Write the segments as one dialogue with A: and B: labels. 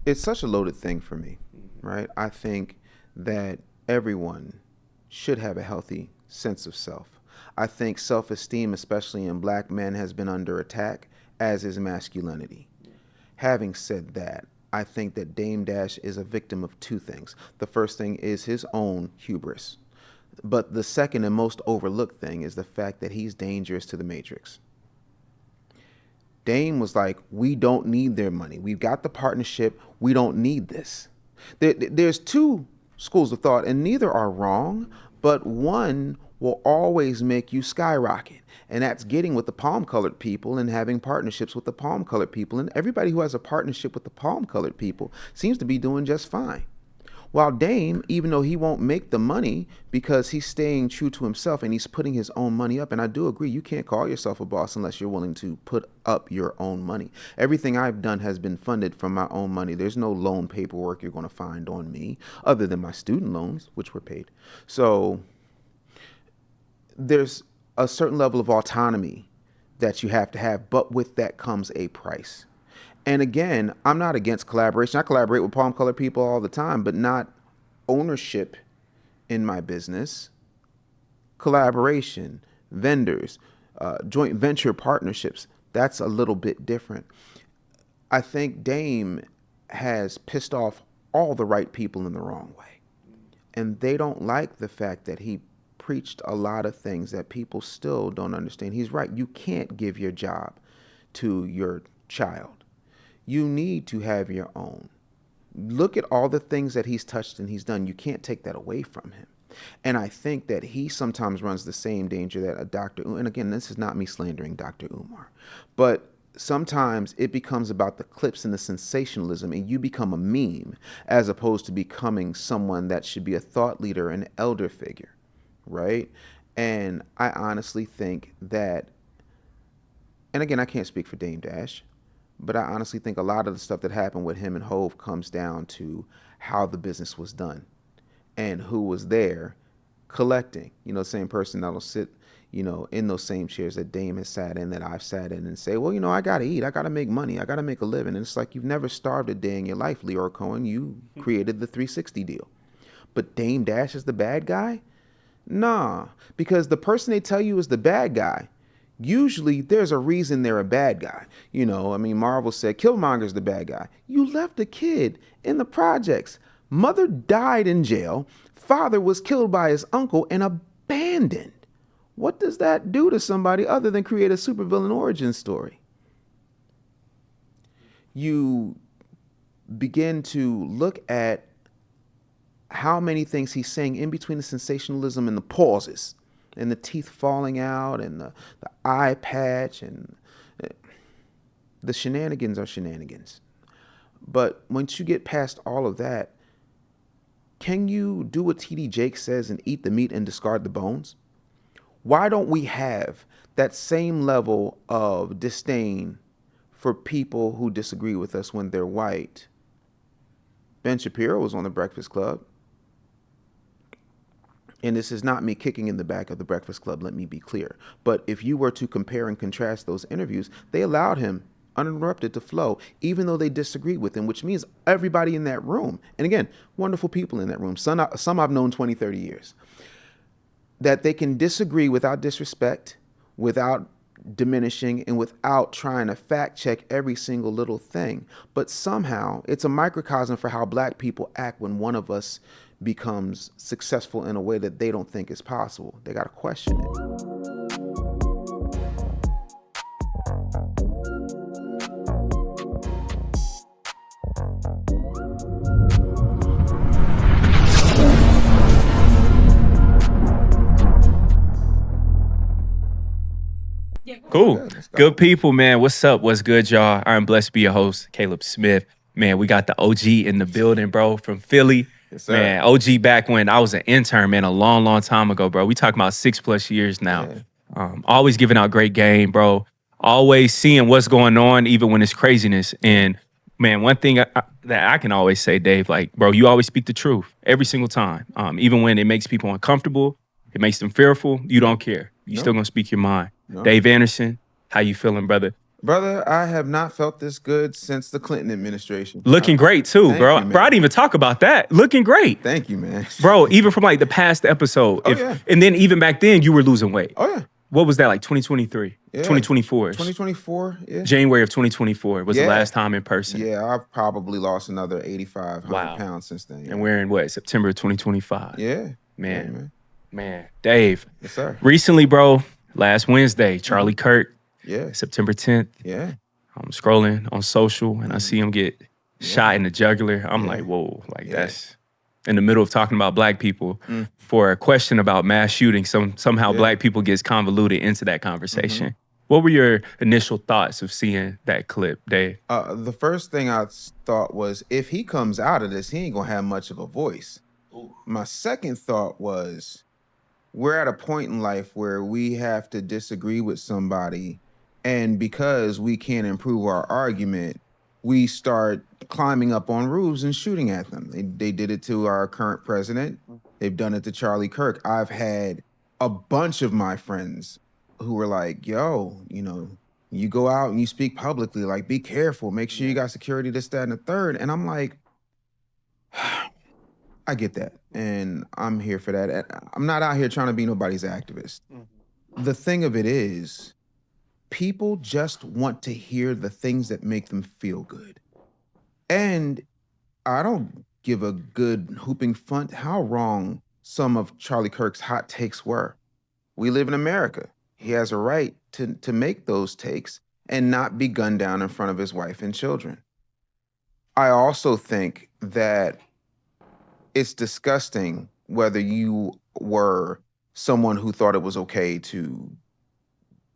A: It's such a loaded thing for me, right? I think that everyone should have a healthy sense of self. I think self-esteem, especially in black men, has been under attack, as is masculinity. Having said that, I think that Dame Dash is a victim of two things. The first thing is his own hubris. But the second and most overlooked thing is the fact that he's dangerous to the Matrix. Dame was like, we don't need their money. We've got the partnership. We don't need this. There's two schools of thought, and neither are wrong, but one will always make you skyrocket. And that's getting with the palm-colored people and having partnerships with the palm-colored people. And everybody who has a partnership with the palm-colored people seems to be doing just fine. While Dame, even though he won't make the money because he's staying true to himself and he's putting his own money up, and I do agree, you can't call yourself a boss unless you're willing to put up your own money. Everything I've done has been funded from my own money. There's no loan paperwork you're going to find on me other than my student loans, which were paid. So there's a certain level of autonomy that you have to have, but with that comes a price. And again, I'm not against collaboration. I collaborate with palm colored people all the time, but not ownership in my business. Collaboration, vendors, joint venture partnerships, that's a little bit different. I think Dame has pissed off all the right people in the wrong way. And they don't like the fact that he preached a lot of things that people still don't understand. He's right. You can't give your job to your child. You need to have your own. Look at all the things that he's touched and he's done. You can't take that away from him. And I think that he sometimes runs the same danger that a Dr. And again, this is not me slandering Dr. Umar, but sometimes it becomes about the clips and the sensationalism, and you become a meme as opposed to becoming someone that should be a thought leader, an elder figure, right? And I honestly think that, and again, I can't speak for Dame Dash, but I honestly think a lot of the stuff that happened with him and Hove comes down to how the business was done and who was there collecting. You know, the same person that'll sit, you know, in those same chairs that Dame has sat in, that I've sat in, and say, well, you know, I got to eat. I got to make money. I got to make a living. And it's like, you've never starved a day in your life, Leroy Cohen. You created the 360 deal. But Dame Dash is the bad guy? Nah, because the person they tell you is the bad guy, usually there's a reason they're a bad guy. You know, I mean, Marvel said Killmonger's the bad guy. You left a kid in the projects. Mother died in jail. Father was killed by his uncle and abandoned. What does that do to somebody other than create a supervillain origin story? You begin to look at how many things he's saying in between the sensationalism and the pauses and the teeth falling out and the eye patch, and the shenanigans are shenanigans. But once you get past all of that, can you do what T.D. Jakes says and eat the meat and discard the bones? Why don't we have that same level of disdain for people who disagree with us when they're white? Ben Shapiro was on the Breakfast Club. And this is not me kicking in the back of the Breakfast Club, let me be clear. But if you were to compare and contrast those interviews, they allowed him uninterrupted to flow, even though they disagreed with him, which means everybody in that room, and again, wonderful people in that room, some I've known 20, 30 years, that they can disagree without disrespect, without diminishing, and without trying to fact check every single little thing. But somehow it's a microcosm for how black people act when one of us becomes successful in a way that they don't think is possible. They got to question it.
B: Cool. Good people, man. What's up? What's good, y'all? I'm blessed to be your host, Caleb Smith. Man, we got the OG in the building, bro, from Philly.
A: Yes, sir.
B: Man, OG back when I was an intern, man, a long, long time ago, bro. We talking about 6+ years now.
A: Yeah.
B: Always giving out great game, bro. Always seeing what's going on, even when it's craziness. And man, one thing that I can always say, Dave, like, bro, you always speak the truth every single time. Even when it makes people uncomfortable, it makes them fearful, you don't care. You still gonna speak your mind. No. Dave Anderson, how you feeling, brother?
A: Brother, I have not felt this good since the Clinton administration.
B: Looking great too,
A: Thank
B: bro.
A: you,
B: Bro, I
A: man.
B: didn't even talk about that. Looking great.
A: Thank you, man.
B: Bro, even from like the past episode.
A: Oh, yeah.
B: And then even back then, you were losing weight.
A: Oh, yeah.
B: What was that, like 2023?
A: Yeah.
B: 2024?
A: 2024, yeah.
B: January of 2024 was the
A: Yeah.
B: last time in person.
A: Yeah, I've probably lost another 8,500
B: Wow.
A: pounds since then. Yeah.
B: And we're in what, September of 2025?
A: Yeah.
B: Man.
A: Yeah, man.
B: Man, Dave.
A: Yes, sir.
B: Recently, bro, last Wednesday, Charlie Kirk,
A: Yeah.
B: September 10th.
A: Yeah.
B: I'm scrolling on social and I see him get shot in the jugular. I'm
A: Yeah.
B: like, whoa, like
A: Yeah.
B: that's in the middle of talking about black people. For a question about mass shooting, somehow black people gets convoluted into that conversation. What were your initial thoughts of seeing that clip, Dave?
A: The first thing I thought was, if he comes out of this, he ain't gonna have much of a voice. My second thought was, we're at a point in life where we have to disagree with somebody, and because we can't improve our argument, we start climbing up on roofs and shooting at them. They did it to our current president. They've done it to Charlie Kirk. I've had a bunch of my friends who were like, yo, you know, you go out and you speak publicly, like, be careful, make sure you got security, this, that, and the third. And I'm like, I get that. And I'm here for that. And I'm not out here trying to be nobody's activist. The thing of it is, people just want to hear the things that make them feel good. And I don't give a good hooping funt how wrong some of Charlie Kirk's hot takes were. We live in America. He has a right to make those takes and not be gunned down in front of his wife and children. I also think that it's disgusting whether you were someone who thought it was okay to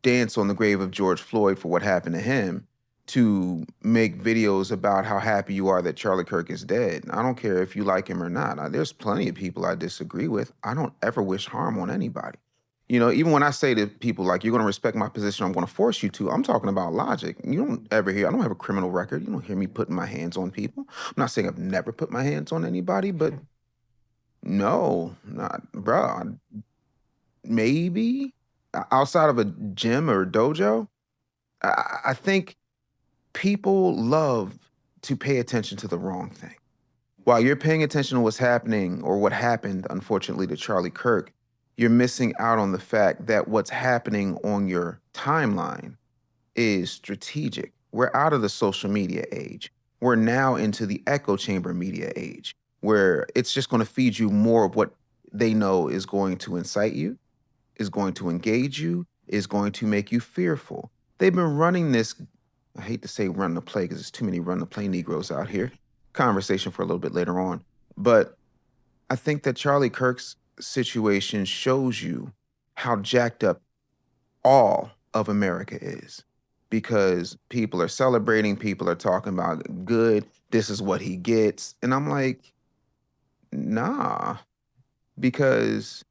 A: dance on the grave of George Floyd for what happened to him, to make videos about how happy you are that Charlie Kirk is dead. I don't care if you like him or not. There's plenty of people I disagree with. I don't ever wish harm on anybody. You know, even when I say to people, like, you're going to respect my position, I'm going to force you to, I'm talking about logic. You don't ever hear, I don't have a criminal record. You don't hear me putting my hands on people. I'm not saying I've never put my hands on anybody, but no, not, bro. Maybe outside of a gym or a dojo, I think people love to pay attention to the wrong thing. While you're paying attention to what's happening or what happened, unfortunately, to Charlie Kirk, you're missing out on the fact that what's happening on your timeline is strategic. We're out of the social media age. We're now into the echo chamber media age, where it's just going to feed you more of what they know is going to incite you, is going to engage you, is going to make you fearful. They've been running this, I hate to say run the play because there's too many run the play Negroes out here. Conversation for a little bit later on. But I think that Charlie Kirk's situation shows you how jacked up all of America is, because people are celebrating, people are talking about good, this is what he gets. And I'm like, nah, because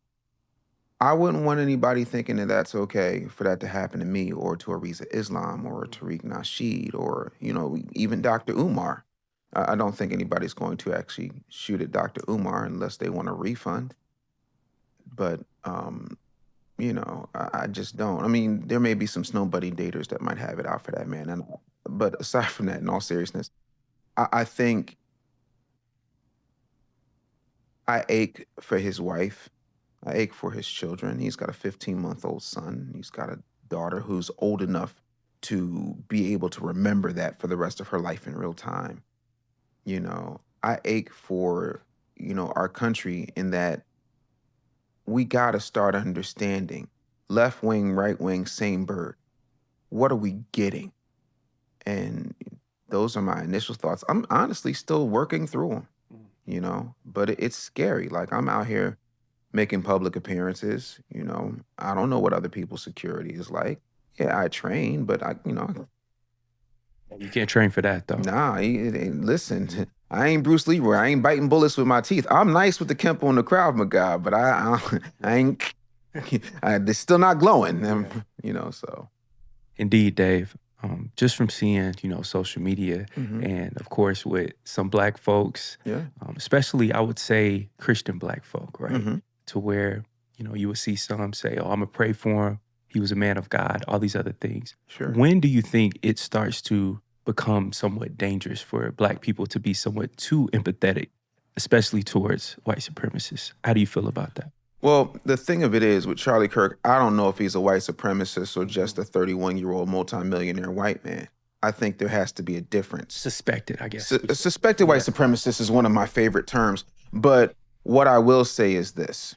A: I wouldn't want anybody thinking that that's okay for that to happen to me or to Ariza Islam or Tariq Nasheed or, you know, even Dr. Umar. I don't think anybody's going to actually shoot at Dr. Umar unless they want a refund. But, you know, I just don't. I mean, there may be some snow buddy daters that might have it out for that man. But aside from that, in all seriousness, I think I ache for his wife. I ache for his children. He's got a 15-month-old son. He's got a daughter who's old enough to be able to remember that for the rest of her life in real time. You know, I ache for, you know, our country in that we got to start understanding left wing, right wing, same bird. What are we getting? And those are my initial thoughts. I'm honestly still working through them, you know, but it's scary. Like, I'm out here making public appearances, you know. I don't know what other people's security is like. Yeah, I train, but
B: You can't train for that, though.
A: Nah, listen, I ain't Bruce Leroy. I ain't biting bullets with my teeth. I'm nice with the Kempo and the Krav Maga, but I ain't, they're still not glowing, you know, so.
B: Indeed, Dave. Just from seeing, you know, social media and, of course, with some black folks, especially, I would say, Christian black folk, right? To where, you know, you would see some say, oh, I'm going to pray for him. He was a man of God, all these other things.
A: Sure.
B: When do you think it starts to become somewhat dangerous for Black people to be somewhat too empathetic, especially towards white supremacists? How do you feel about that?
A: Well, the thing of it is with Charlie Kirk, I don't know if he's a white supremacist or just a 31-year-old multimillionaire white man. I think there has to be a difference.
B: Suspected, I guess.
A: Suspected white supremacist is one of my favorite terms. But what I will say is this.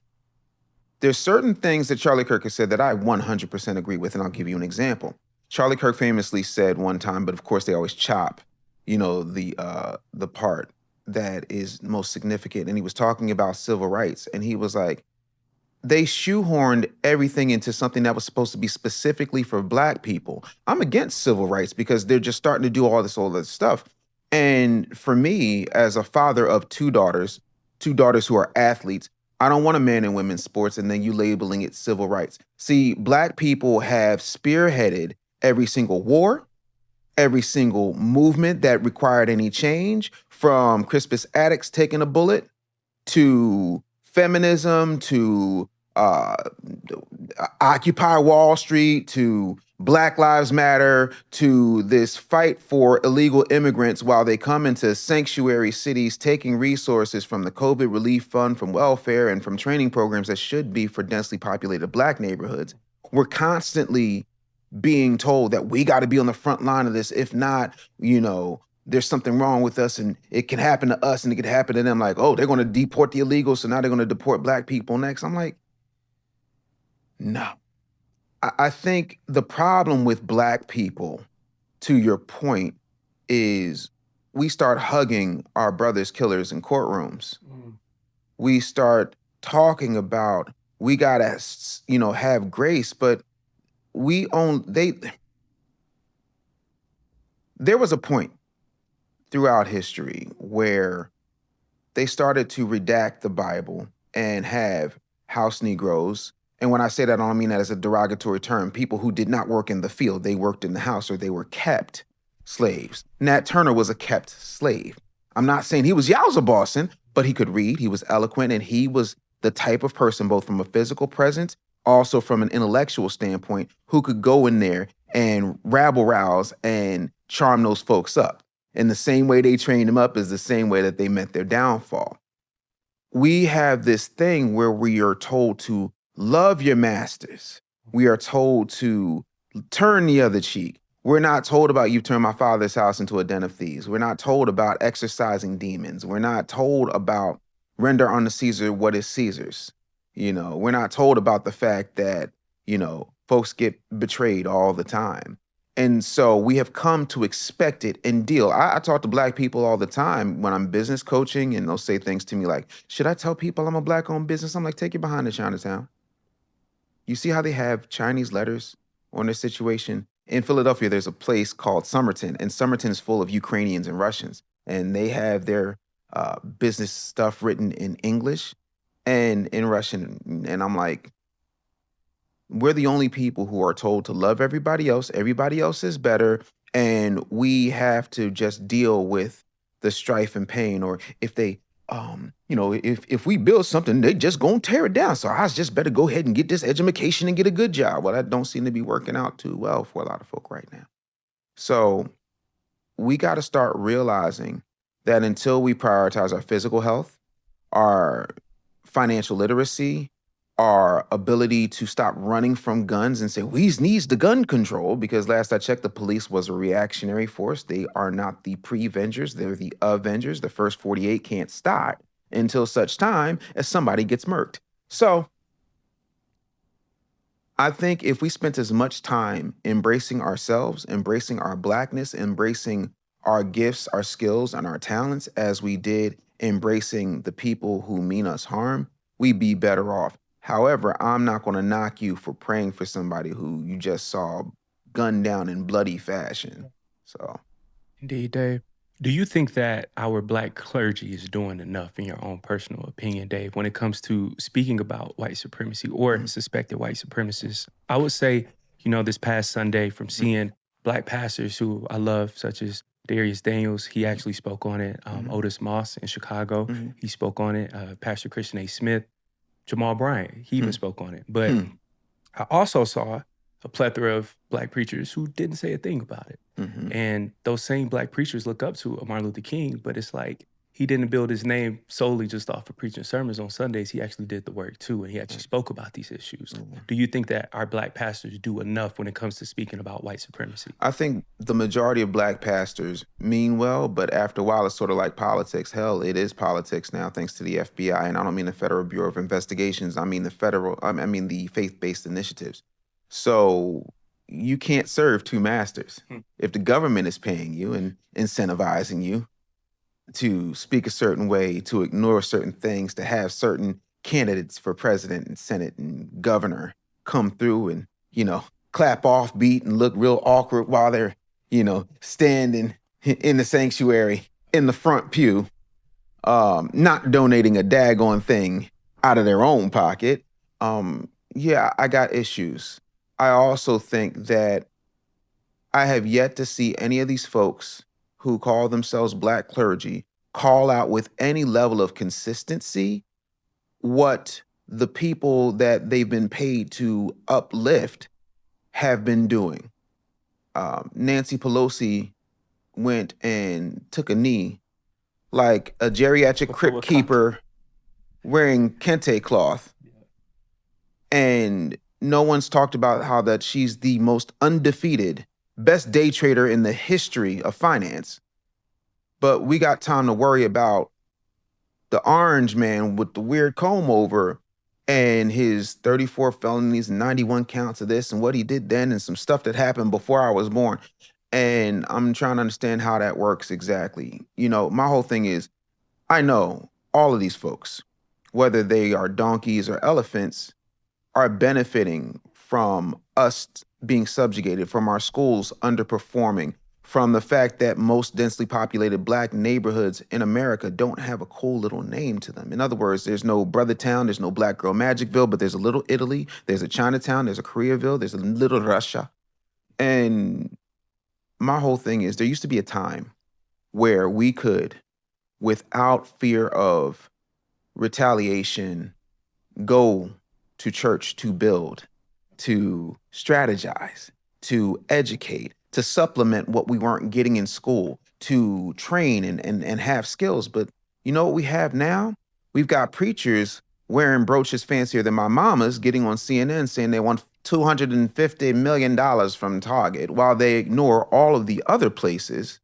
A: There's certain things that Charlie Kirk has said that I 100% agree with, and I'll give you an example. Charlie Kirk famously said one time, but of course they always chop, the part that is most significant. And he was talking about civil rights, and he was like, they shoehorned everything into something that was supposed to be specifically for Black people. I'm against civil rights because they're just starting to do all this stuff. And for me, as a father of two daughters who are athletes, I don't want a man in women's sports and then you labeling it civil rights. See, Black people have spearheaded every single war, every single movement that required any change, from Crispus Attucks taking a bullet to feminism to Occupy Wall Street to Black Lives Matter to this fight for illegal immigrants while they come into sanctuary cities, taking resources from the COVID relief fund, from welfare, and from training programs that should be for densely populated Black neighborhoods. We're constantly being told that we got to be on the front line of this. If not, there's something wrong with us and it can happen to us and it could happen to them. Like, oh, they're going to deport the illegals, so now they're going to deport Black people next. I'm like, no. I think the problem with Black people, to your point, is we start hugging our brothers' killers in courtrooms. We start talking about we gotta, have grace, but there was a point throughout history where they started to redact the Bible and have house Negroes. And when I say that, I don't mean that as a derogatory term. People who did not work in the field, they worked in the house or they were kept slaves. Nat Turner was a kept slave. I'm not saying he was Yowza Boston, but he could read, he was eloquent, and he was the type of person, both from a physical presence, also from an intellectual standpoint, who could go in there and rabble rouse and charm those folks up. And the same way they trained him up is the same way that they met their downfall. We have this thing where we are told to love your masters. We are told to turn the other cheek. We're not told about you turn my father's house into a den of thieves. We're not told about exorcising demons. We're not told about render unto Caesar what is Caesar's. We're not told about the fact that, folks get betrayed all the time. And so we have come to expect it and deal. I talk to Black people all the time when I'm business coaching, and they'll say things to me like, should I tell people I'm a Black-owned business? I'm like, take it behind to Chinatown. You see how they have Chinese letters on their situation? In Philadelphia, there's a place called Somerton, and Somerton is full of Ukrainians and Russians. And they have their business stuff written in English and in Russian. And I'm like, we're the only people who are told to love everybody else. Everybody else is better. And we have to just deal with the strife and pain. Or if they, if we build something, they just gonna tear it down. So I just better go ahead and get this education and get a good job. Well, that don't seem to be working out too well for a lot of folk right now. So we got to start realizing that until we prioritize our physical health, our financial literacy, our ability to stop running from guns and say, we needs the gun control, because last I checked, the police was a reactionary force. They are not the pre-vengers, they're the avengers. The first 48 can't start until such time as somebody gets murked. So I think if we spent as much time embracing ourselves, embracing our Blackness, embracing our gifts, our skills, and our talents as we did embracing the people who mean us harm, we'd be better off. However, I'm not going to knock you for praying for somebody who you just saw gunned down in bloody fashion. So,
B: Indeed, Dave. Do you think that our Black clergy is doing enough, in your own personal opinion, Dave, when it comes to speaking about white supremacy or suspected white supremacists? I would say, this past Sunday, from seeing Black pastors who I love, such as Darius Daniels, he actually spoke on it. Otis Moss in Chicago, he spoke on it. Pastor Christian A. Smith, Jamal Bryant, he even spoke on it. But I also saw a plethora of black preachers who didn't say a thing about it. And those same black preachers look up to Martin Luther King, but it's like he didn't build his name solely just off of preaching sermons on Sundays. He actually did the work too, and he actually spoke about these issues. Do you think that our black pastors do enough when it comes to speaking about white supremacy?
A: I think the majority of black pastors mean well, but after a while, it's sort of like politics. Hell, it is politics now, thanks to the FBI. And I don't mean the Federal Bureau of Investigations. I mean the faith-based initiatives. So you can't serve two masters. If the government is paying you and incentivizing you to speak a certain way, to ignore certain things, to have certain candidates for president and senate and governor come through and, clap off beat and look real awkward while they're, standing in the sanctuary in the front pew, not donating a daggone thing out of their own pocket. Yeah, I got issues. I also think that I have yet to see any of these folks who call themselves black clergy call out with any level of consistency what the people that they've been paid to uplift have been doing. Nancy Pelosi went and took a knee like a geriatric crypt keeper wearing kente cloth. And no one's talked about how that she's the most undefeated, best day trader in the history of finance. But we got time to worry about the orange man with the weird comb over and his 34 felonies and 91 counts of this and what he did then and some stuff that happened before I was born. And I'm trying to understand how that works exactly. My whole thing is, I know all of these folks, whether they are donkeys or elephants, are benefiting from us being subjugated, from our schools underperforming, from the fact that most densely populated black neighborhoods in America don't have a cool little name to them. In other words, there's no Brothertown, there's no Black Girl Magicville, but there's a little Italy, there's a Chinatown, there's a Koreaville, there's a little Russia. And my whole thing is, there used to be a time where we could, without fear of retaliation, go to church to build, to strategize, to educate, to supplement what we weren't getting in school, to train and have skills. But you know what we have now? We've got preachers wearing brooches fancier than my mama's getting on CNN saying they want $250 million from Target while they ignore all of the other places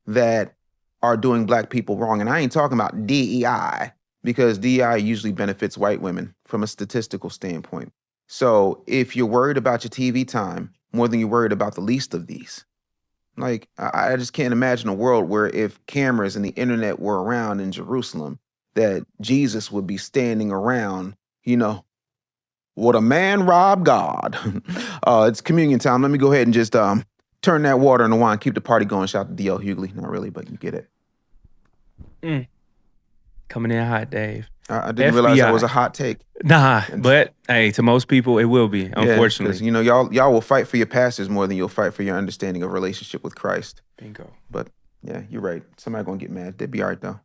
A: that are doing black people wrong. And I ain't talking about DEI, because DEI usually benefits white women from a statistical standpoint. So if you're worried about your TV time more than you're worried about the least of these, like, I just can't imagine a world where if cameras and the internet were around in Jerusalem, that Jesus would be standing around, would a man rob God? It's communion time. Let me go ahead and just turn that water into wine, keep the party going. Shout out to D.L. Hughley. Not really, but you get it.
B: Coming in hot, Dave.
A: I didn't realize that was a hot take.
B: Nah, but hey, to most people, it will be, unfortunately.
A: Yeah, y'all will fight for your pastors more than you'll fight for your understanding of relationship with Christ.
B: Bingo.
A: But yeah, you're right. Somebody gonna get mad. They'd be all right though.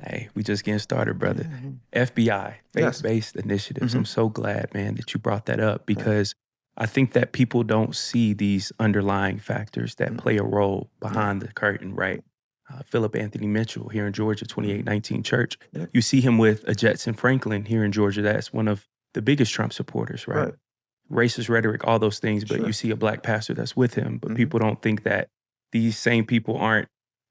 B: Hey, we just getting started, brother. FBI, faith-based initiatives. I'm so glad, man, that you brought that up, because I think that people don't see these underlying factors that play a role behind the curtain, right? Philip Anthony Mitchell here in Georgia, 2819 Church. You see him with a Jetson Franklin here in Georgia. That's one of the biggest Trump supporters, right? Racist rhetoric, all those things, but you see a black pastor that's with him. But people don't think that these same people aren't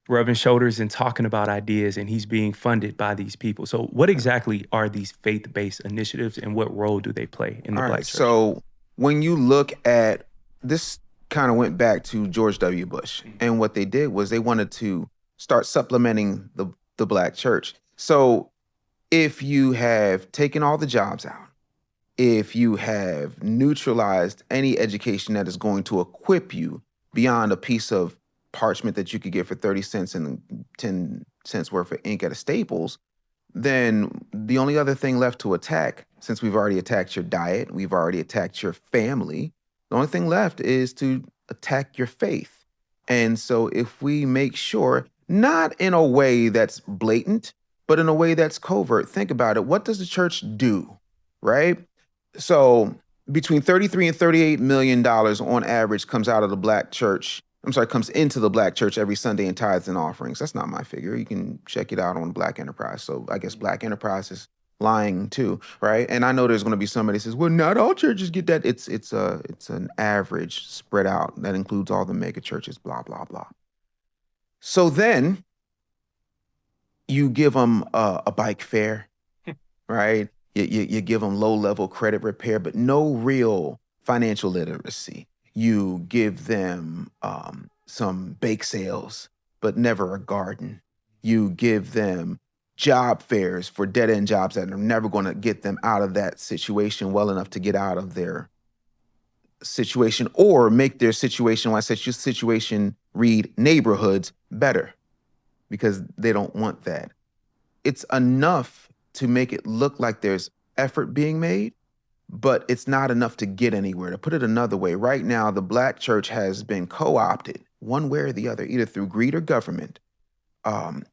B: rubbing shoulders and talking about ideas, and he's being funded by these people. So what exactly are these faith-based initiatives, and what role do they play in the black church?
A: So when you look at this, kind of went back to George W. Bush, and what they did was they wanted to start supplementing the black church. So if you have taken all the jobs out, if you have neutralized any education that is going to equip you beyond a piece of parchment that you could get for 30 cents and 10 cents worth of ink at a Staples, then the only other thing left to attack, since we've already attacked your diet, we've already attacked your family, the only thing left is to attack your faith. And so if we make sure, not in a way that's blatant, but in a way that's covert, think about it. What does the church do, right? So between $33 and $38 million on average comes out of the black church. Comes into the black church every Sunday in tithes and offerings. That's not my figure. You can check it out on Black Enterprise. So I guess Black Enterprise is lying too, right? And I know there's going to be somebody that says, well, not all churches get that. It's an average spread out that includes all the mega churches, blah, blah, blah. So then you give them a bike fare, right? You give them low-level credit repair, but no real financial literacy. You give them some bake sales, but never a garden. You give them job fairs for dead-end jobs that are never going to get them out of that situation well enough to get out of their situation or make their situation, when I say situation, read neighborhoods better, because they don't want that. It's enough to make it look like there's effort being made, but it's not enough to get anywhere. To put it another way, right now, the black church has been co-opted one way or the other, either through greed or government,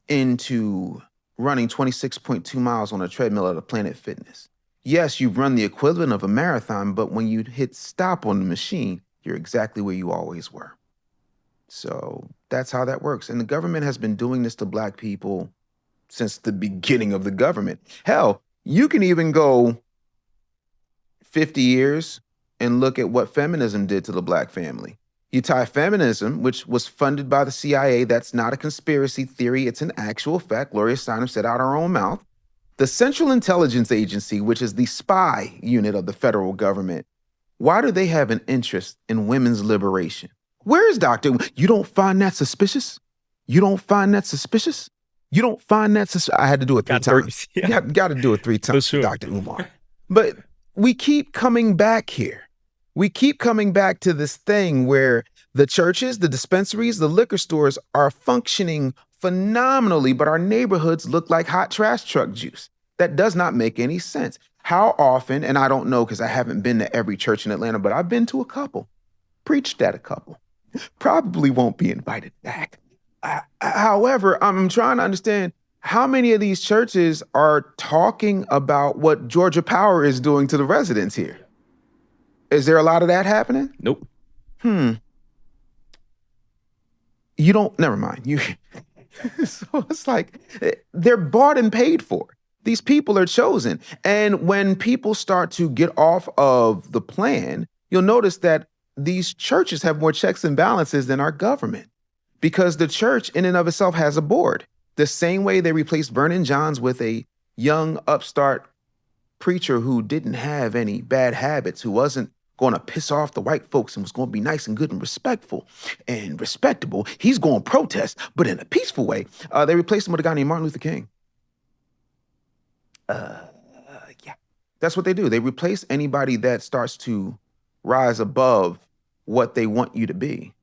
A: into running 26.2 miles on a treadmill at a Planet Fitness. Yes, you've run the equivalent of a marathon, but when you hit stop on the machine, you're exactly where you always were. So that's how that works. And the government has been doing this to black people since the beginning of the government. Hell, you can even go 50 years and look at what feminism did to the black family. You tie feminism, which was funded by the CIA, that's not a conspiracy theory, it's an actual fact. Gloria Steinem said out her own mouth. The Central Intelligence Agency, which is the spy unit of the federal government, why do they have an interest in women's liberation? Where is Dr. You don't find that suspicious? You don't find that suspicious? You don't find that suspicious? I had to do it three times.
B: Yeah.
A: Got to do it three times,
B: sure.
A: Dr. Umar. But we keep coming back here. We keep coming back to this thing where the churches, the dispensaries, the liquor stores are functioning phenomenally, but our neighborhoods look like hot trash truck juice. That does not make any sense. How often, and I don't know because I haven't been to every church in Atlanta, but I've been to a couple, preached at a couple, probably won't be invited back. However, I'm trying to understand how many of these churches are talking about what Georgia Power is doing to the residents here. Is there a lot of that happening?
B: Nope.
A: You don't, never mind. So it's like they're bought and paid for. These people are chosen. And when people start to get off of the plan, you'll notice that these churches have more checks and balances than our government, because the church in and of itself has a board. The same way they replaced Vernon Johns with a young upstart preacher who didn't have any bad habits, who wasn't going to piss off the white folks and was going to be nice and good and respectful and respectable. He's going to protest, but in a peaceful way. They replaced him with a guy named Martin Luther King. Yeah, that's what they do. They replace anybody that starts to rise above what they want you to be.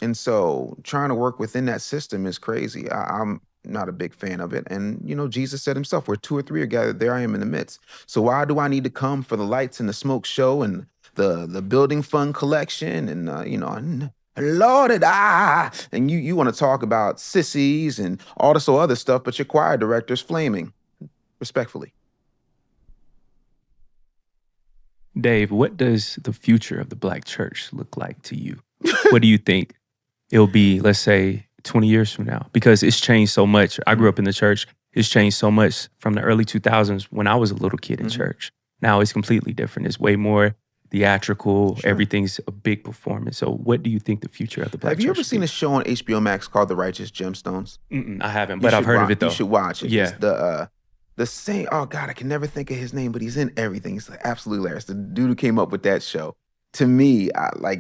A: And so trying to work within that system is crazy. I'm not a big fan of it. And, Jesus said himself, where two or three are gathered, there I am in the midst. So why do I need to come for the lights and the smoke show and the building fund collection and, Lord, and you want to talk about sissies and all this other stuff, but your choir director's flaming, respectfully.
B: Dave, what does the future of the black church look like to you? What do you think it'll be, let's say, 20 years from now? Because it's changed so much. I grew up in the church. It's changed so much from the early 2000s when I was a little kid in church. Now it's completely different. It's way more theatrical. Sure. Everything's a big performance. So what do you think the future of the black church
A: Have you ever seen a show on HBO Max called The Righteous Gemstones?
B: I haven't, but I've heard of it, though.
A: You should watch it.
B: Yeah.
A: It's the same, oh God, I can never think of his name, but he's in everything. He's absolutely hilarious. The dude who came up with that show. To me,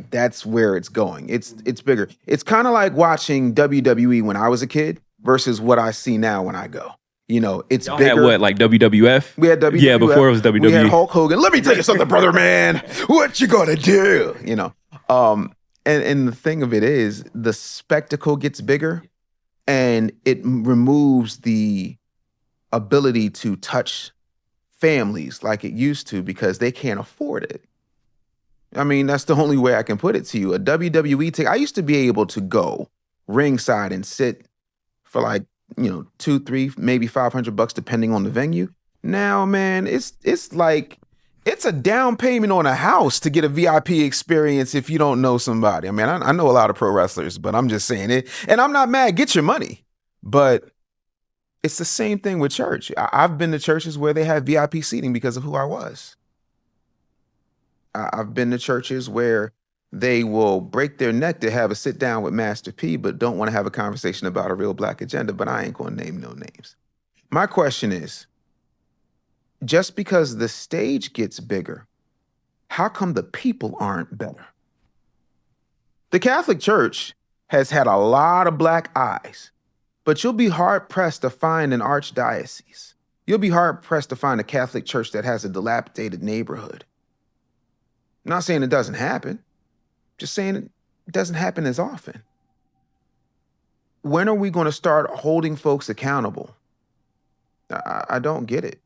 A: that's where it's going. It's bigger. It's kind of like watching WWE when I was a kid versus what I see now when I go. It's
B: Y'all
A: bigger.
B: had what, like WWF?
A: We had WWF.
B: Yeah, before it was WWE.
A: We had Hulk Hogan. Let me tell you something, brother man. What you gonna do? And the thing of it is, the spectacle gets bigger, and it removes the ability to touch families like it used to because they can't afford it. I mean, that's the only way I can put it to you. A WWE ticket, I used to be able to go ringside and sit for like, $200, $300, maybe $500 depending on the venue. Now, man, it's like It's a down payment on a house to get a VIP experience if you don't know somebody. I mean, I know a lot of pro wrestlers, but I'm just saying it. And I'm not mad. Get your money. But it's the same thing with church. I've been to churches where they have VIP seating because of who I was. I've been to churches where they will break their neck to have a sit down with Master P, but don't want to have a conversation about a real black agenda. But I ain't going to name no names. My question is, just because the stage gets bigger, how come the people aren't better? The Catholic Church has had a lot of black eyes, but you'll be hard-pressed to find an archdiocese. You'll be hard-pressed to find a Catholic church that has a dilapidated neighborhood. I'm not saying it doesn't happen, just saying it doesn't happen as often. When are we going to start holding folks accountable? I don't get it.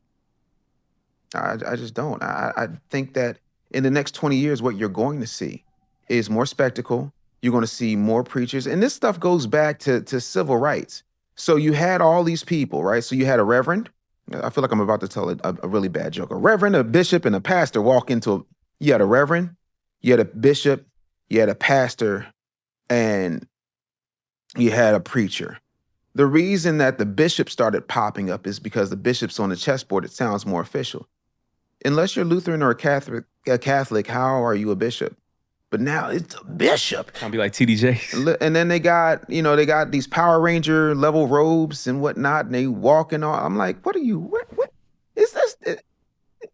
A: I just don't. I think that in the next 20 years, what you're going to see is more spectacle. You're going to see more preachers. And this stuff goes back to civil rights. So you had all these people, right? So you had a reverend. I feel like I'm about to tell a really bad joke. A reverend, a bishop, and a pastor walk into you had a reverend, you had a bishop, you had a pastor, and you had a preacher. The reason that the bishop started popping up is because the bishop's on the chessboard. It sounds more official. Unless you're Lutheran or a Catholic, how are you a bishop? But now it's a bishop.
B: I'll be like TDJ.
A: And then they got these Power Ranger level robes and whatnot, and they walking on. I'm like, what is this?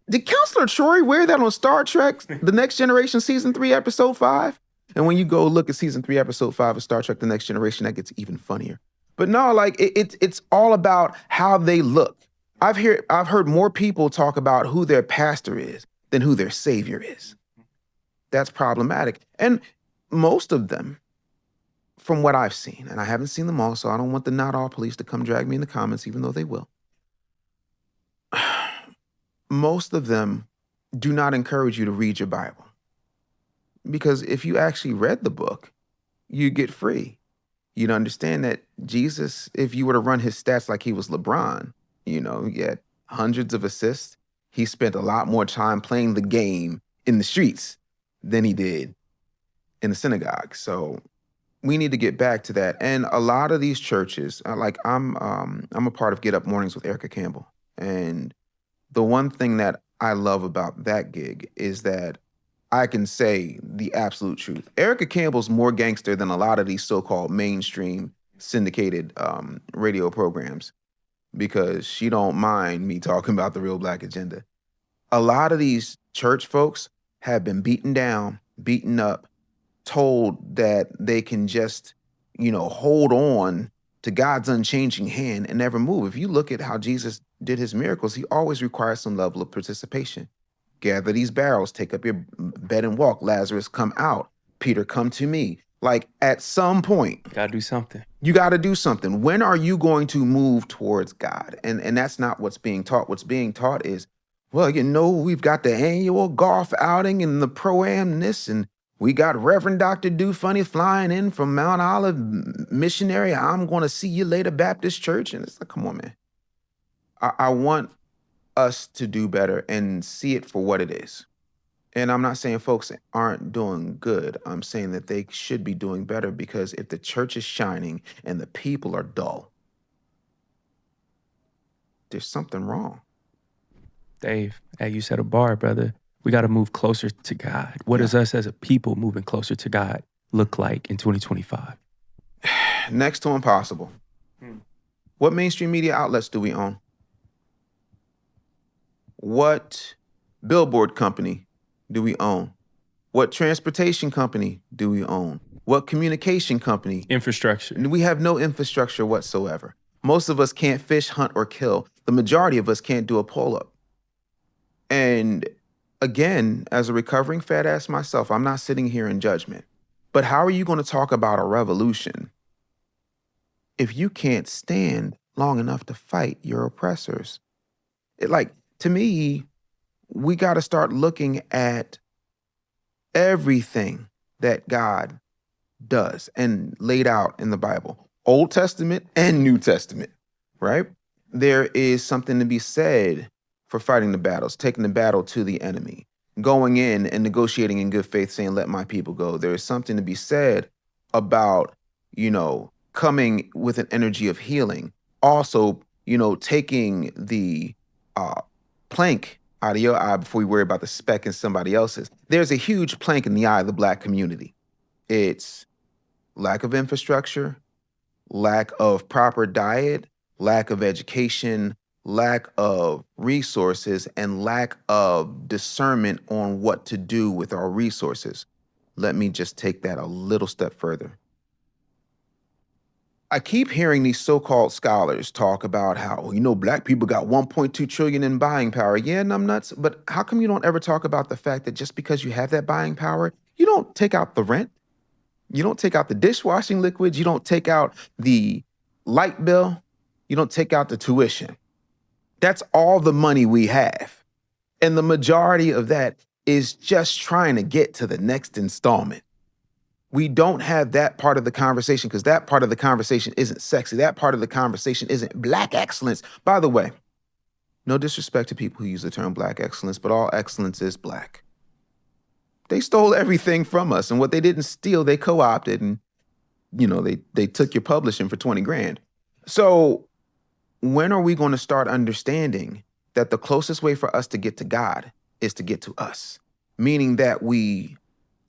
A: Did Counselor Troy wear that on Star Trek, The Next Generation, Season 3, Episode 5? And when you go look at Season 3, Episode 5 of Star Trek, The Next Generation, that gets even funnier. But no, like it's all about how they look. I've heard more people talk about who their pastor is than who their savior is. That's problematic. And most of them, from what I've seen, and I haven't seen them all, so I don't want the not all police to come drag me in the comments, even though they will. Most of them do not encourage you to read your Bible. Because if you actually read the book, you get free. You'd understand that Jesus, if you were to run his stats like he was LeBron, he had hundreds of assists. He spent a lot more time playing the game in the streets than he did in the synagogue. So we need to get back to that. And a lot of these churches, like I'm a part of Get Up Mornings with Erica Campbell. And the one thing that I love about that gig is that I can say the absolute truth. Erica Campbell's more gangster than a lot of these so-called mainstream syndicated radio programs, because she don't mind me talking about the real black agenda. A lot of these church folks have been beaten down, beaten up, told that they can just, hold on to God's unchanging hand and never move. If you look at how Jesus did his miracles, he always requires some level of participation. Gather these barrels, take up your bed and walk. Lazarus, come out. Peter, come to me. Like, at some point,
B: Gotta do something.
A: You got to do something. When are you going to move towards God? And that's not what's being taught. What's being taught is, well, we've got the annual golf outing and the Pro-Am this, and we got Reverend Dr. Do Funny flying in from Mount Olive Missionary. I'm going to see you later Baptist Church. And it's like, come on, man. I want us to do better and see it for what it is. And I'm not saying folks aren't doing good. I'm saying that they should be doing better, because if the church is shining and the people are dull, there's something wrong.
B: Dave, hey, you set a bar, brother. We got to move closer to God. What does us as a people moving closer to God look like in 2025?
A: Next to impossible. What mainstream media outlets do we own? What billboard company do we own? What transportation company do we own? What communication company?
B: Infrastructure.
A: We have no infrastructure whatsoever. Most of us can't fish, hunt, or kill. The majority of us can't do a pull-up. And again, as a recovering fat ass myself, I'm not sitting here in judgment. But how are you going to talk about a revolution if you can't stand long enough to fight your oppressors? To me, we got to start looking at everything that God does and laid out in the Bible, Old Testament and New Testament, right? There is something to be said for fighting the battles, taking the battle to the enemy, going in and negotiating in good faith, saying, let my people go. There is something to be said about, coming with an energy of healing. Also, taking the plank out of your eye before you worry about the speck in somebody else's. There's a huge plank in the eye of the Black community. It's lack of infrastructure, lack of proper diet, lack of education, lack of resources, and lack of discernment on what to do with our resources. Let me just take that a little step further. I keep hearing these so-called scholars talk about how, Black people got 1.2 trillion in buying power. Yeah, numbnuts, but how come you don't ever talk about the fact that just because you have that buying power, you don't take out the rent, you don't take out the dishwashing liquids, you don't take out the light bill, you don't take out the tuition. That's all the money we have. And the majority of that is just trying to get to the next installment. We don't have that part of the conversation because that part of the conversation isn't sexy. That part of the conversation isn't Black excellence. By the way, no disrespect to people who use the term Black excellence, but all excellence is Black. They stole everything from us, and what they didn't steal, they co-opted, and they took your publishing for 20 grand. So when are we going to start understanding that the closest way for us to get to God is to get to us? Meaning that we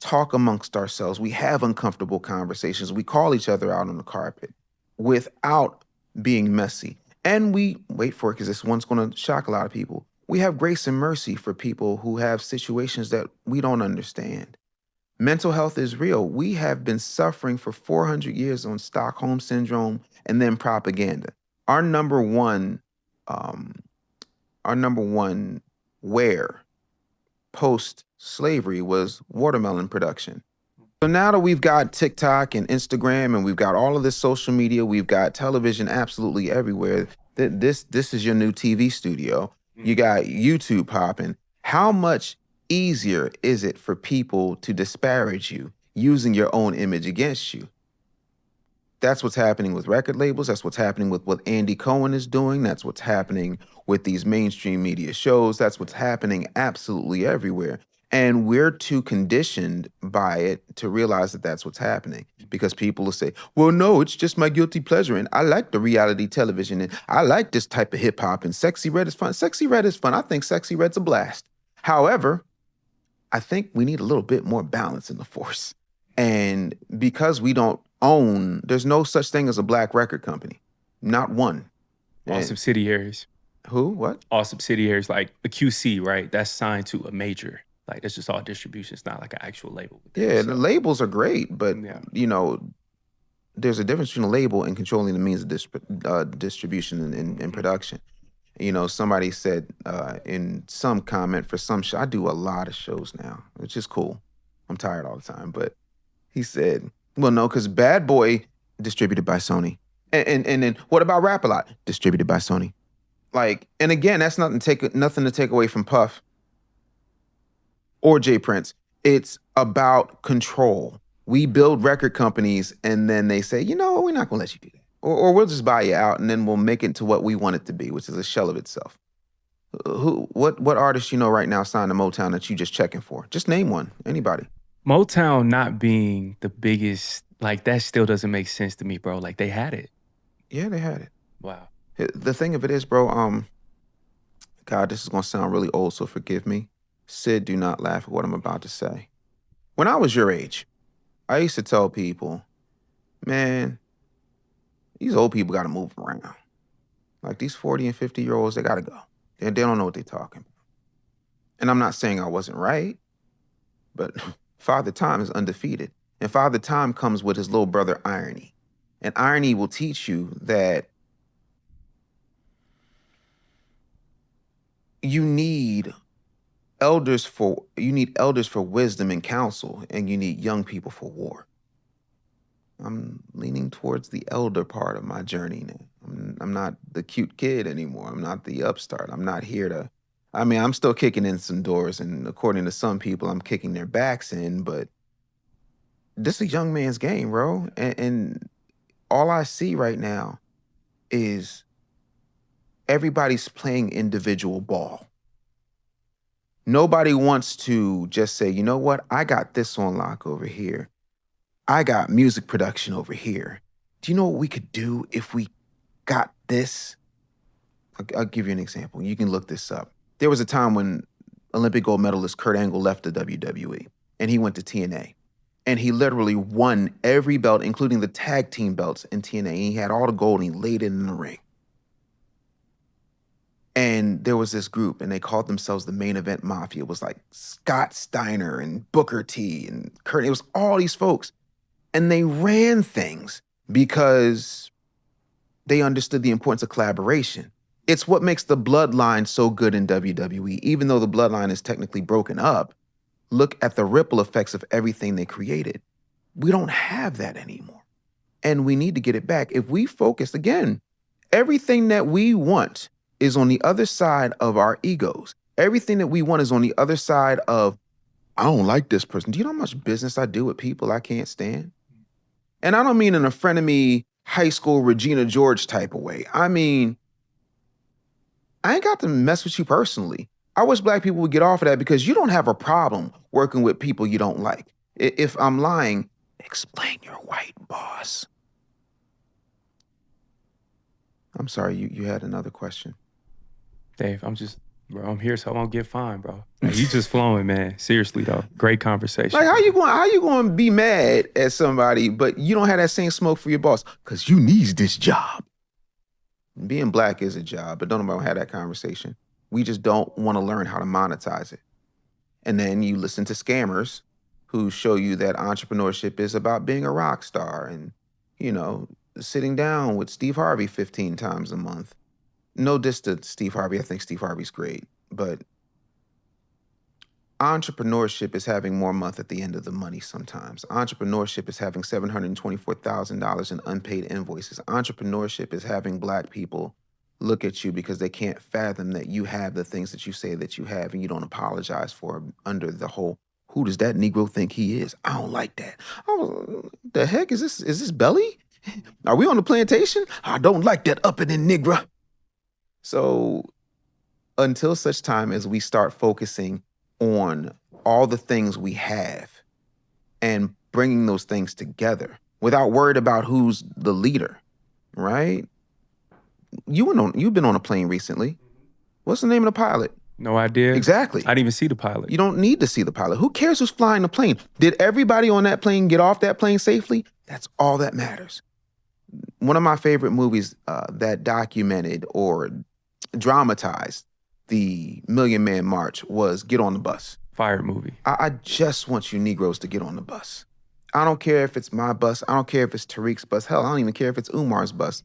A: talk amongst ourselves, we have uncomfortable conversations, we call each other out on the carpet without being messy. And we, wait for it because this one's going to shock a lot of people, we have grace and mercy for people who have situations that we don't understand. Mental health is real. We have been suffering for 400 years on Stockholm Syndrome and then propaganda. Our number one wear post-slavery was watermelon production. So now that we've got TikTok and Instagram and we've got all of this social media, we've got television absolutely everywhere. This is your new TV studio. You got YouTube popping. How much easier is it for people to disparage you using your own image against you? That's what's happening with record labels. That's what's happening with what Andy Cohen is doing. That's what's happening with these mainstream media shows. That's what's happening absolutely everywhere. And we're too conditioned by it to realize that that's what's happening, because people will say, well, no, it's just my guilty pleasure. And I like the reality television. And I like this type of hip hop, and Sexy Red is fun. Sexy Red is fun. I think Sexy Red's a blast. However, I think we need a little bit more balance in the force. And because we don't own, there's no such thing as a Black record company. Not one.
B: All subsidiaries.
A: Who? What?
B: All subsidiaries, like a QC, right? That's signed to a major. Like, that's just all distribution. It's not like an actual label.
A: Yeah, the labels are great, but there's a difference between a label and controlling the means of distribution and production. Somebody said in some comment for some show, I do a lot of shows now, which is cool. I'm tired all the time, but he said, well, no, because Bad Boy distributed by Sony, and then what about Rap A Lot? Distributed by Sony. Like, and again, that's nothing to take away from Puff or Jay Prince. It's about control. We build record companies and then they say, we're not gonna let you do that. Or we'll just buy you out and then we'll make it into what we want it to be, which is a shell of itself. What artist right now signed to Motown that you just checking for? Just name one, anybody.
B: Motown not being the biggest, like, that still doesn't make sense to me, bro. Like, they had it.
A: Yeah, they had it.
B: Wow.
A: The thing of it is, bro, God, this is gonna sound really old, so forgive me. Sid, do not laugh at what I'm about to say. When I was your age, I used to tell people, man, these old people gotta move around. Like, these 40 and 50-year-olds, they gotta go. They don't know what they're talking about. And I'm not saying I wasn't right, but Father Time is undefeated. And Father Time comes with his little brother, Irony. And Irony will teach you that you need elders for wisdom and counsel, and you need young people for war. I'm leaning towards the elder part of my journey now. I'm not the cute kid anymore. I'm not the upstart. I'm not here to, I'm still kicking in some doors, and according to some people, I'm kicking their backs in, but this is a young man's game, bro. And all I see right now is everybody's playing individual ball. Nobody wants to just say, you know what? I got this on lock over here. I got music production over here. Do you know what we could do if we got this? I'll give you an example. You can look this up. There was a time when Olympic gold medalist Kurt Angle left the WWE and he went to TNA. And he literally won every belt, including the tag team belts in TNA. He had all the gold and he laid it in the ring. And there was this group and they called themselves the Main Event Mafia. It was like Scott Steiner and Booker T and Kurt. It was all these folks. And they ran things because they understood the importance of collaboration. It's what makes the bloodline so good in WWE. Even though the bloodline is technically broken up, look at the ripple effects of everything they created. We don't have that anymore. And we need to get it back. If we focus, again, everything that we want is on the other side of our egos. Everything that we want is on the other side of, I don't like this person. Do you know how much business I do with people I can't stand? And I don't mean in a frenemy, high school Regina George type of way. I mean, I ain't got to mess with you personally. I wish black people would get off of that because you don't have a problem working with people you don't like. If I'm lying, explain your white boss. I'm sorry, you had another question.
B: Dave, I'm here so I won't get fined, bro. Like, you just flowing, man. Seriously though, great conversation.
A: Like, how you going to be mad at somebody, but you don't have that same smoke for your boss? Because you need this job. Being black is a job, but don't nobody have that conversation. We just don't want to learn how to monetize it. And then you listen to scammers who show you that entrepreneurship is about being a rock star and, you know, sitting down with Steve Harvey 15 times a month. No diss to Steve Harvey. I think Steve Harvey's great. But entrepreneurship is having more month at the end of the money sometimes. Entrepreneurship is having $724,000 in unpaid invoices. Entrepreneurship is having black people look at you because they can't fathom that you have the things that you say that you have and you don't apologize for them under the whole, who does that Negro think he is? I don't like that. Oh, the heck is this? Is this Belly? Are we on the plantation? I don't like that uppity Negro. So until such time as we start focusing on all the things we have and bringing those things together without worried about who's the leader, right? You've been on a plane recently. What's the name of the pilot?
B: No idea.
A: Exactly.
B: I didn't even see the pilot.
A: You don't need to see the pilot. Who cares who's flying the plane? Did everybody on that plane get off that plane safely? That's all that matters. One of my favorite movies that documented or dramatized the Million Man March was Get on the Bus.
B: Fire movie.
A: I just want you Negroes to get on the bus. I don't care if it's my bus. I don't care if it's Tariq's bus. Hell, I don't even care if it's Umar's bus.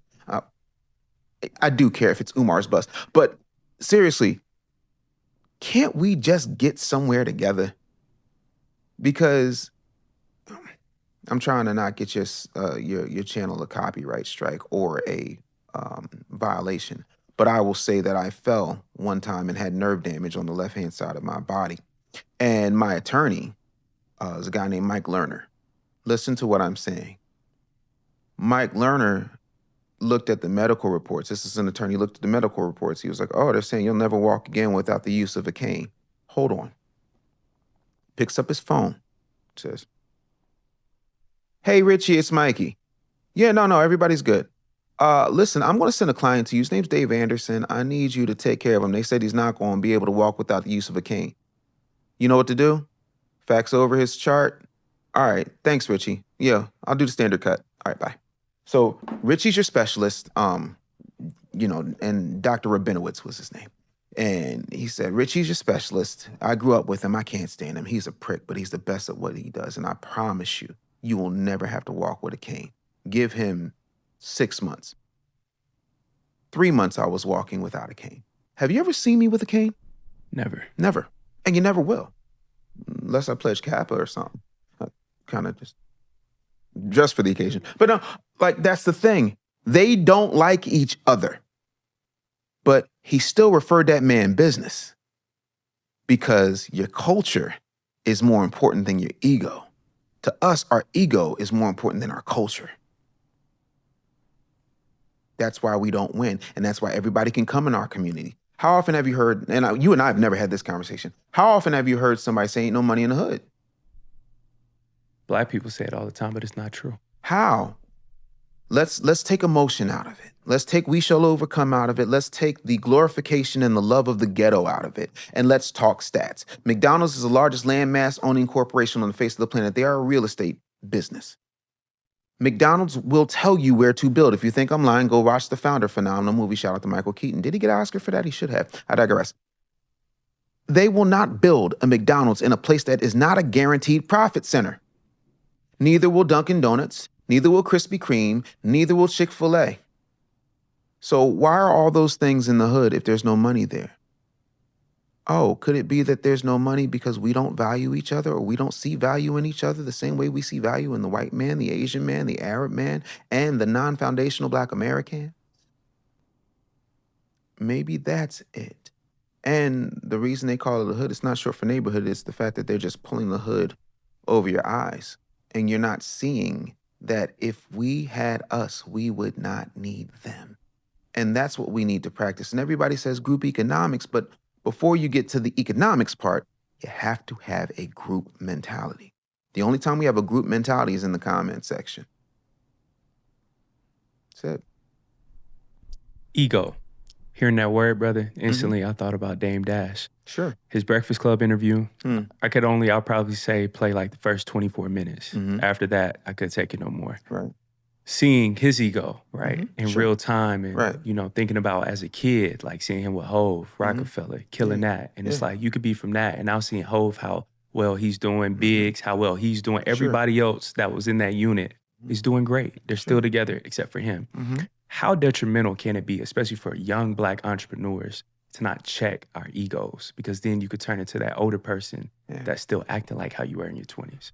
A: I do care if it's Umar's bus. But seriously, can't we just get somewhere together? Because I'm trying to not get your channel a copyright strike or a violation. But I will say that I fell one time and had nerve damage on the left-hand side of my body. And my attorney is a guy named Mike Lerner. Listen to what I'm saying. Mike Lerner looked at the medical reports. This is an attorney, looked at the medical reports. He was like, oh, they're saying you'll never walk again without the use of a cane. Hold on. Picks up his phone, says, hey, Richie, it's Mikey. Yeah, no, everybody's good. Listen, I'm going to send a client to you. His name's Dave Anderson. I need you to take care of him. They said he's not going to be able to walk without the use of a cane. You know what to do? Fax over his chart. All right. Thanks, Richie. Yeah, I'll do the standard cut. All right, bye. So Richie's your specialist, and Dr. Rabinowitz was his name. And he said, Richie's your specialist. I grew up with him. I can't stand him. He's a prick, but he's the best at what he does. And I promise you, you will never have to walk with a cane. Give him 6 months. 3 months I was walking without a cane. Have you ever seen me with a cane?
B: Never.
A: Never. And you never will. Unless I pledge Kappa or something. Kind of just for the occasion. But no, like, that's the thing. They don't like each other. But he still referred that man business because your culture is more important than your ego. To us, our ego is more important than our culture. That's why we don't win. And that's why everybody can come in our community. How often have you heard, and you and I have never had this conversation, how often have you heard somebody say ain't no money in the hood?
B: Black people say it all the time, but it's not true.
A: How? Let's take emotion out of it. Let's take we shall overcome out of it. Let's take the glorification and the love of the ghetto out of it. And let's talk stats. McDonald's is the largest landmass owning corporation on the face of the planet. They are a real estate business. McDonald's will tell you where to build. If you think I'm lying, go watch The Founder, phenomenal movie. Shout out to Michael Keaton. Did he get an Oscar for that? He should have. I digress. They will not build a McDonald's in a place that is not a guaranteed profit center. Neither will Dunkin' Donuts. Neither will Krispy Kreme, neither will Chick-fil-A. So why are all those things in the hood if there's no money there? Oh, could it be that there's no money because we don't value each other or we don't see value in each other the same way we see value in the white man, the Asian man, the Arab man, and the non-foundational Black American? Maybe that's it. And the reason they call it a hood, it's not short for neighborhood, it's the fact that they're just pulling the hood over your eyes and you're not seeing that if we had us, we would not need them. And that's what we need to practice. And everybody says group economics, but before you get to the economics part, you have to have a group mentality. The only time we have a group mentality is in the comment section. That's it.
B: Ego. Hearing that word, brother, instantly I thought about Dame Dash.
A: Sure.
B: His Breakfast Club interview, I'll probably say play like the first 24 minutes. After that, I couldn't take it no more.
A: Right.
B: Seeing his ego, right, in
A: Sure.
B: real time and,
A: Right.
B: you know, thinking about as a kid, like seeing him with Hove, Rockefeller, killing that. And it's like, you could be from that. And now seeing Hove, how well he's doing, Biggs, how well he's doing. Everybody else that was in that unit is doing great. They're still together except for him. How detrimental can it be, especially for young Black entrepreneurs, to not check our egos? Because then you could turn into that older person that's still acting like how you were in your 20s.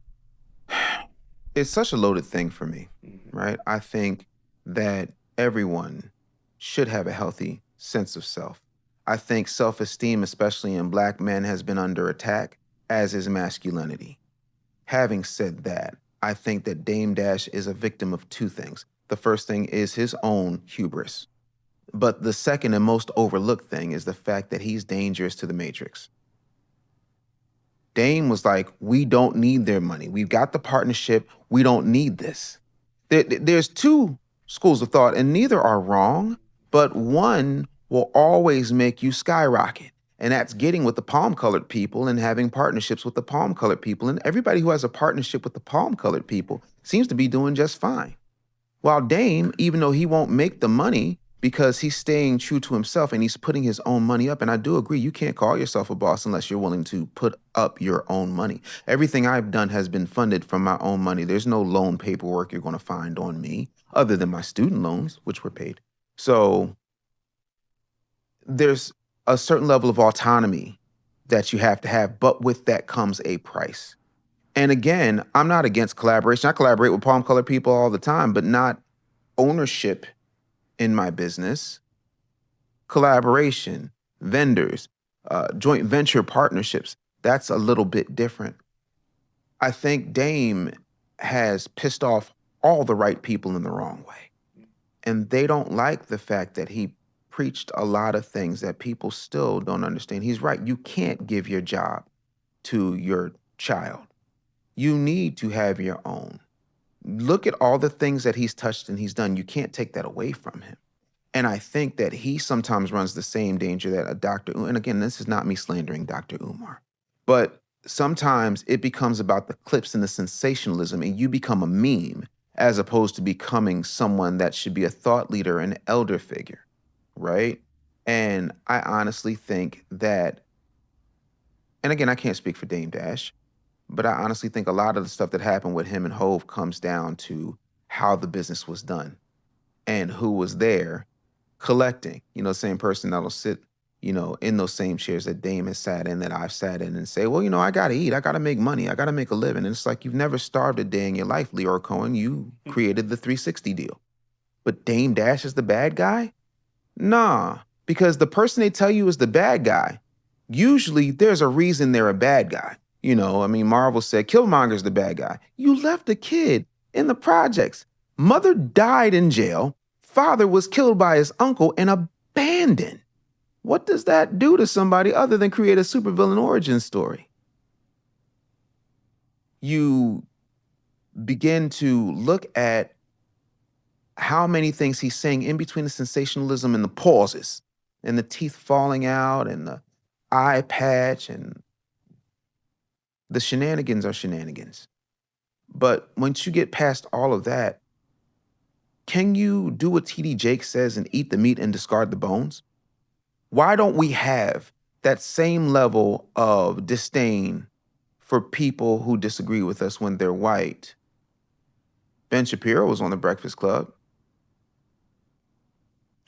A: It's such a loaded thing for me, right? I think that everyone should have a healthy sense of self. I think self-esteem, especially in Black men, has been under attack, as is masculinity. Having said that, I think that Dame Dash is a victim of two things. The first thing is his own hubris. But the second and most overlooked thing is the fact that he's dangerous to the matrix. Dame was like, we don't need their money. We've got the partnership. We don't need this. There's two schools of thought, and neither are wrong, but one will always make you skyrocket. And that's getting with the palm-colored people and having partnerships with the palm-colored people. And everybody who has a partnership with the palm-colored people seems to be doing just fine. While Dame, even though he won't make the money because he's staying true to himself and he's putting his own money up, and I do agree, you can't call yourself a boss unless you're willing to put up your own money. Everything I've done has been funded from my own money. There's no loan paperwork you're going to find on me other than my student loans, which were paid. So there's a certain level of autonomy that you have to have, but with that comes a price. And again, I'm not against collaboration. I collaborate with palm-colored people all the time, but not ownership in my business. Collaboration, vendors, joint venture partnerships, that's a little bit different. I think Dame has pissed off all the right people in the wrong way. And they don't like the fact that he preached a lot of things that people still don't understand. He's right. You can't give your job to your child. You need to have your own. Look at all the things that he's touched and he's done. You can't take that away from him. And I think that he sometimes runs the same danger that a Dr. And again, this is not me slandering Dr. Umar, but sometimes it becomes about the clips and the sensationalism, and you become a meme as opposed to becoming someone that should be a thought leader, an elder figure, right? And I honestly think that, and again, I can't speak for Dame Dash, but I honestly think a lot of the stuff that happened with him and Hove comes down to how the business was done and who was there collecting. You know, same person that'll sit, you know, in those same chairs that Dame has sat in, that I've sat in, and say, well, you know, I got to eat. I got to make money. I got to make a living. And it's like, you've never starved a day in your life, Leroy Cohen. You created the 360 deal. But Dame Dash is the bad guy? Nah, because the person they tell you is the bad guy, usually there's a reason they're a bad guy. You know, I mean, Marvel said Killmonger's the bad guy. You left a kid in the projects. Mother died in jail. Father was killed by his uncle and abandoned. What does that do to somebody other than create a supervillain origin story? You begin to look at how many things he's saying in between the sensationalism and the pauses and the teeth falling out and the eye patch, and the shenanigans are shenanigans. But once you get past all of that, can you do what TD Jakes says and eat the meat and discard the bones? Why don't we have that same level of disdain for people who disagree with us when they're white? Ben Shapiro was on The Breakfast Club.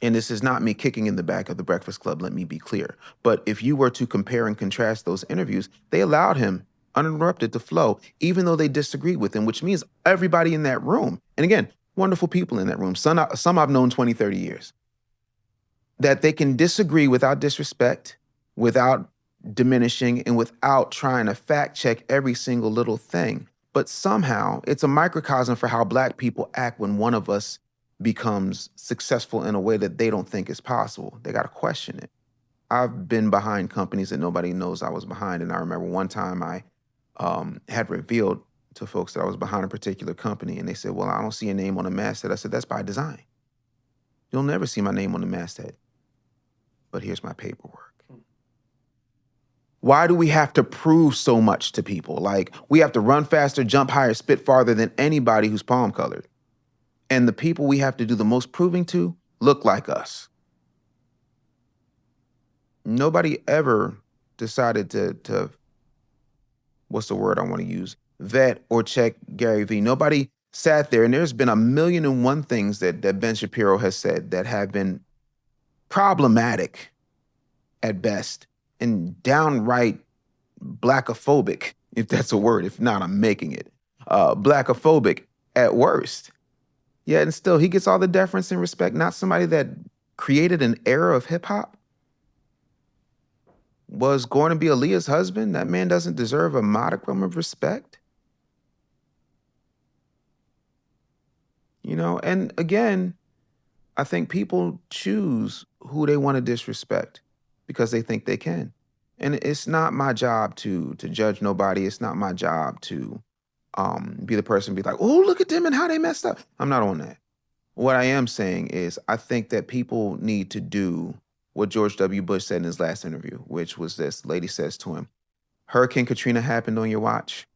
A: And this is not me kicking in the back of The Breakfast Club, let me be clear. But if you were to compare and contrast those interviews, they allowed him uninterrupted to flow, even though they disagreed with him, which means everybody in that room, and again, wonderful people in that room, some I've known 20, 30 years, that they can disagree without disrespect, without diminishing, and without trying to fact check every single little thing. But somehow it's a microcosm for how Black people act when one of us becomes successful in a way that they don't think is possible. They got to question it. I've been behind companies that nobody knows I was behind. And I remember one time I had revealed to folks that I was behind a particular company, and they said, well, I don't see a name on the masthead. I said, that's by design. You'll never see my name on the masthead. But here's my paperwork. Why do we have to prove so much to people? Like, we have to run faster, jump higher, spit farther than anybody who's palm colored. And the people we have to do the most proving to look like us. Nobody ever decided to what's the word I want to use? Vet or check Gary Vee. Nobody sat there, and there's been 1,000,001 things that Ben Shapiro has said that have been problematic at best and downright Blackophobic, if that's a word. If not, I'm making it. Blackophobic at worst. Yeah, and still he gets all the deference and respect, not somebody that created an era of hip hop. Was going to be Aaliyah's husband. That man doesn't deserve a modicum of respect. You know, and again, I think people choose who they want to disrespect because they think they can. And it's not my job to judge nobody. It's not my job to be the person be like, oh, look at them and how they messed up. I'm not on that. What I am saying is I think that people need to do what George W. Bush said in his last interview, which was this. Lady says to him, Hurricane Katrina happened on your watch.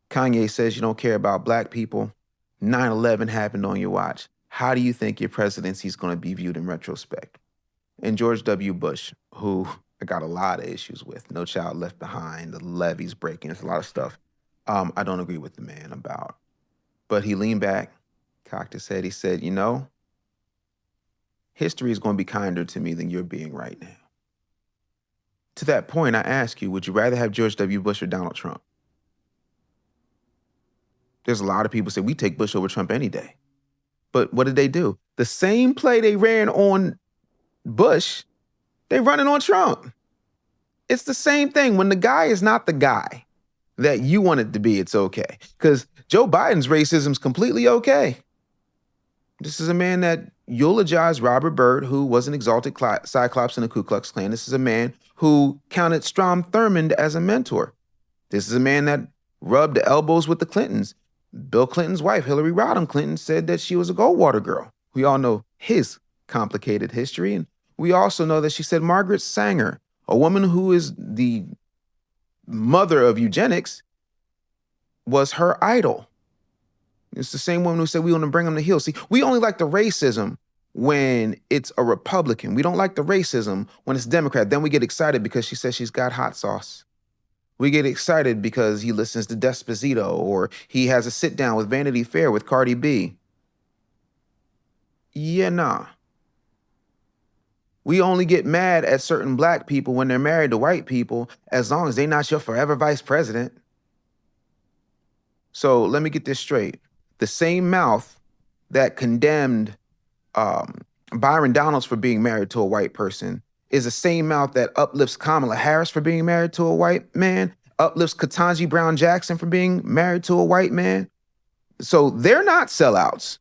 A: Kanye says you don't care about Black people. 9/11 happened on your watch. How do you think your presidency is going to be viewed in retrospect? And George W. Bush, who I got a lot of issues with, No Child Left Behind, the levees breaking, there's a lot of stuff I don't agree with the man about. But he leaned back, cocked his head. He said, you know, history is going to be kinder to me than you're being right now. To that point, I ask you, would you rather have George W. Bush or Donald Trump? There's a lot of people say we take Bush over Trump any day. But what did they do? The same play they ran on Bush, they running on Trump. It's the same thing. When the guy is not the guy that you want it to be, it's okay. Because Joe Biden's racism is completely okay. This is a man that eulogized Robert Byrd, who was an exalted Cyclops in the Ku Klux Klan. This is a man who counted Strom Thurmond as a mentor. This is a man that rubbed elbows with the Clintons. Bill Clinton's wife, Hillary Rodham Clinton, said that she was a Goldwater girl. We all know his complicated history. And we also know that she said Margaret Sanger, a woman who is the mother of eugenics, was her idol. It's the same woman who said we want to bring them to heel. See, we only like the racism when it's a Republican. We don't like the racism when it's Democrat. Then we get excited because she says she's got hot sauce. We get excited because he listens to Despacito or he has a sit down with Vanity Fair with Cardi B. Yeah, nah. We only get mad at certain Black people when they're married to white people as long as they're not your forever vice president. So let me get this straight. The same mouth that condemned Byron Donalds for being married to a white person is the same mouth that uplifts Kamala Harris for being married to a white man, uplifts Ketanji Brown Jackson for being married to a white man. So they're not sellouts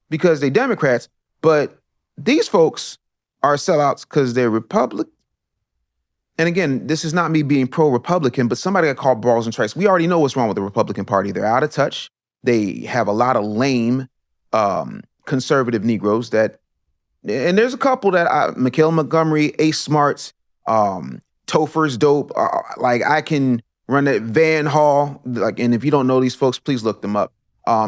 A: because they're Democrats, but these folks are sellouts because they're Republican. And again, this is not me being pro-Republican, but somebody got called balls and strikes. We already know what's wrong with the Republican Party. They're out of touch. They have a lot of lame conservative Negroes that, and there's a couple that Mikhail Montgomery, Ace Smarts, Topher's dope. Like I can run that Van Hall. Like, and if you don't know these folks, please look them up.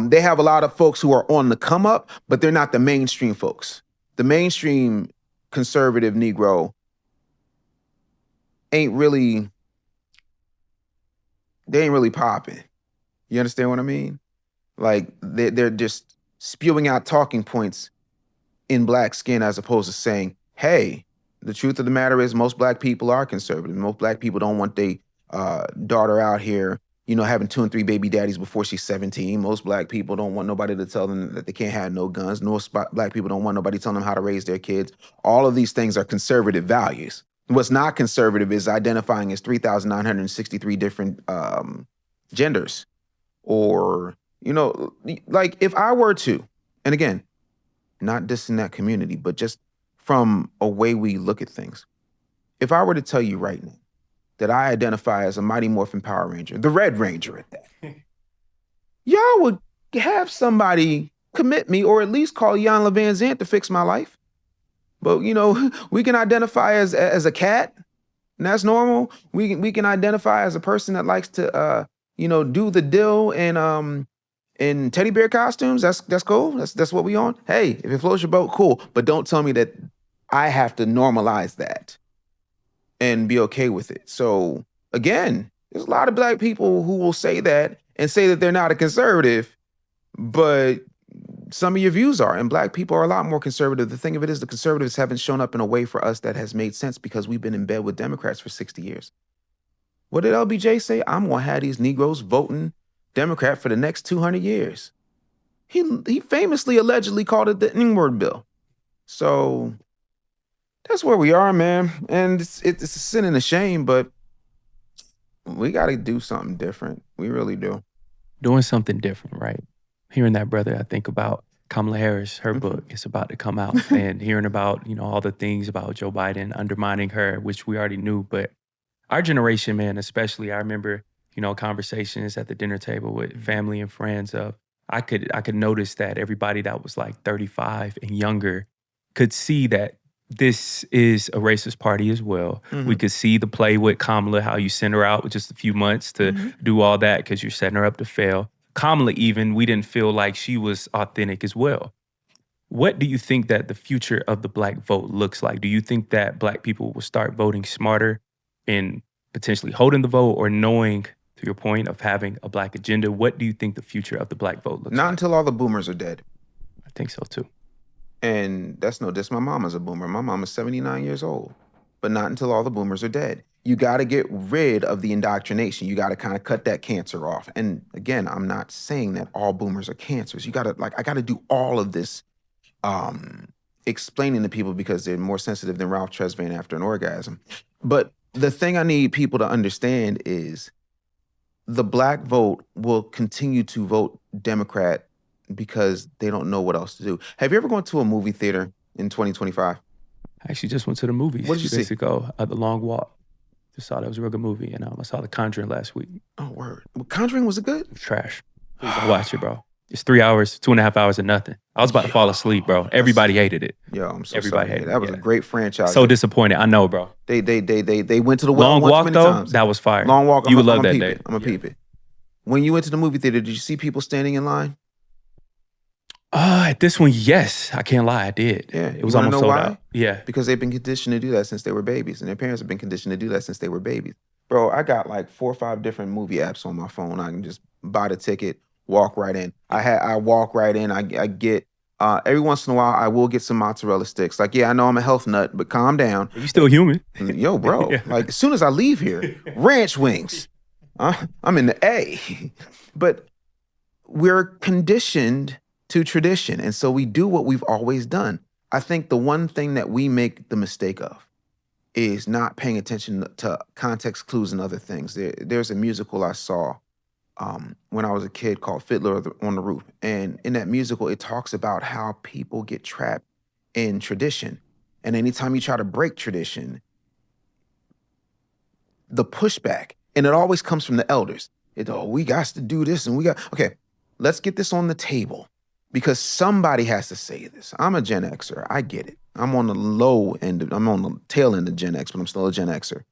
A: They have a lot of folks who are on the come up, but they're not the mainstream folks. The mainstream conservative Negro they ain't really popping. You understand what I mean? Like they're just spewing out talking points in black skin as opposed to saying, hey, the truth of the matter is most black people are conservative. Most black people don't want their daughter out here, having 2 and 3 baby daddies before she's 17. Most black people don't want nobody to tell them that they can't have no guns. Most black people don't want nobody telling them how to raise their kids. All of these things are conservative values. What's not conservative is identifying as 3,963 different genders. Or, like if I were to, and again, not dissing that community, but just from a way we look at things. If I were to tell you right now that I identify as a Mighty Morphin Power Ranger, the Red Ranger at that, y'all would have somebody commit me or at least call Jan Van Zant to fix my life. But, we can identify as a cat, and that's normal. We can identify as a person that likes to, do the dill and in teddy bear costumes. That's cool. That's what we on. Hey, if it floats your boat, cool. But don't tell me that I have to normalize that and be okay with it. So again, there's a lot of black people who will say that and say that they're not a conservative, but some of your views are, and black people are a lot more conservative. The thing of it is the conservatives haven't shown up in a way for us that has made sense because we've been in bed with Democrats for 60 years. What did LBJ say? I'm going to have these Negroes voting Democrat for the next 200 years. He famously, allegedly called it the N-word bill. So that's where we are, man. And it's a sin and a shame, but we got to do something different. We really do.
B: Doing something different, right? Hearing that, brother, I think about Kamala Harris, her book is about to come out, and hearing about, all the things about Joe Biden undermining her, which we already knew. But our generation, man, especially, I remember, conversations at the dinner table with family and friends of, I could notice that everybody that was like 35 and younger could see that this is a racist party as well. We could see the play with Kamala, how you send her out with just a few months to do all that because you're setting her up to fail. Kamala even, we didn't feel like she was authentic as well. What do you think that the future of the black vote looks like? Do you think that black people will start voting smarter and potentially holding the vote or knowing, to your point, of having a black agenda? What do you think the future of the black vote looks like?
A: Not until all the boomers are dead.
B: I think so too.
A: And that's no diss. My mama's a boomer. My mama's 79 years old. But not until all the boomers are dead. You got to get rid of the indoctrination. You got to kind of cut that cancer off. And again, I'm not saying that all boomers are cancers. You got to, I got to do all of this explaining to people because they're more sensitive than Ralph Tresvant after an orgasm. But the thing I need people to understand is the black vote will continue to vote Democrat because they don't know what else to do. Have you ever gone to a movie theater in 2025?
B: I actually just went to the movies.
A: What did you see?
B: Ago, The Long Walk. Just saw that. It was a real good movie. And I saw The Conjuring last week.
A: Oh, word. Well, Conjuring, was it good?
B: Trash. Please don't watch it, bro. It's 3 hours, 2.5 hours of nothing. I was about to fall asleep, bro. Everybody hated it.
A: Yo, I'm so
B: Everybody
A: sorry.
B: hated it.
A: That was a great franchise.
B: So disappointed. I know, bro.
A: They went to the well
B: Long
A: once
B: Walk,
A: many
B: though,
A: times.
B: that was fire.
A: Long Walk,
B: You would love that
A: peep
B: day.
A: it. I'm going to peep it. When you went to the movie theater, did you see people standing in line?
B: At this one, yes. I can't lie, I did.
A: Yeah.
B: It was almost sold out. Yeah.
A: Because they've been conditioned to do that since they were babies, and their parents have been conditioned to do that since they were babies. Bro, I got like 4 or 5 different movie apps on my phone. I can just buy the ticket, walk right in. I walk right in. I get every once in a while I will get some mozzarella sticks. Like, yeah, I know I'm a health nut, but calm down.
B: You still human.
A: Yo, bro.
B: Yeah.
A: Like as soon as I leave here, ranch wings. I'm in the A. But we're conditioned to tradition, and so we do what we've always done. I think the one thing that we make the mistake of is not paying attention to context clues and other things. There's a musical I saw when I was a kid called Fiddler on the Roof. And in that musical, it talks about how people get trapped in tradition. And anytime you try to break tradition, the pushback, and it always comes from the elders. We got to do this and okay, let's get this on the table because somebody has to say this. I'm a Gen Xer. I get it. I'm on the low end. I'm on the tail end of Gen X, but I'm still a Gen Xer.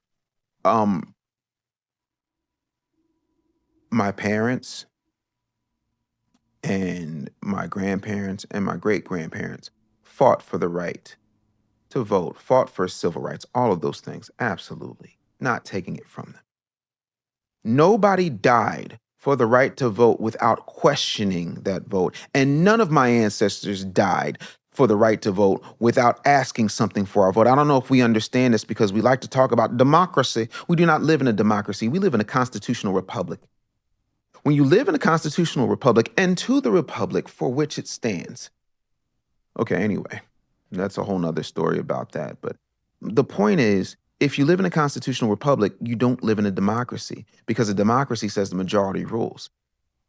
A: My parents and my grandparents and my great-grandparents fought for the right to vote, fought for civil rights, all of those things. Absolutely. Not taking it from them. Nobody died for the right to vote without questioning that vote. And none of my ancestors died for the right to vote without asking something for our vote. I don't know if we understand this because we like to talk about democracy. We do not live in a democracy. We live in a constitutional republic. When you live in a constitutional republic and to the republic for which it stands. Okay, anyway, that's a whole nother story about that. But the point is, if you live in a constitutional republic, you don't live in a democracy because a democracy says the majority rules.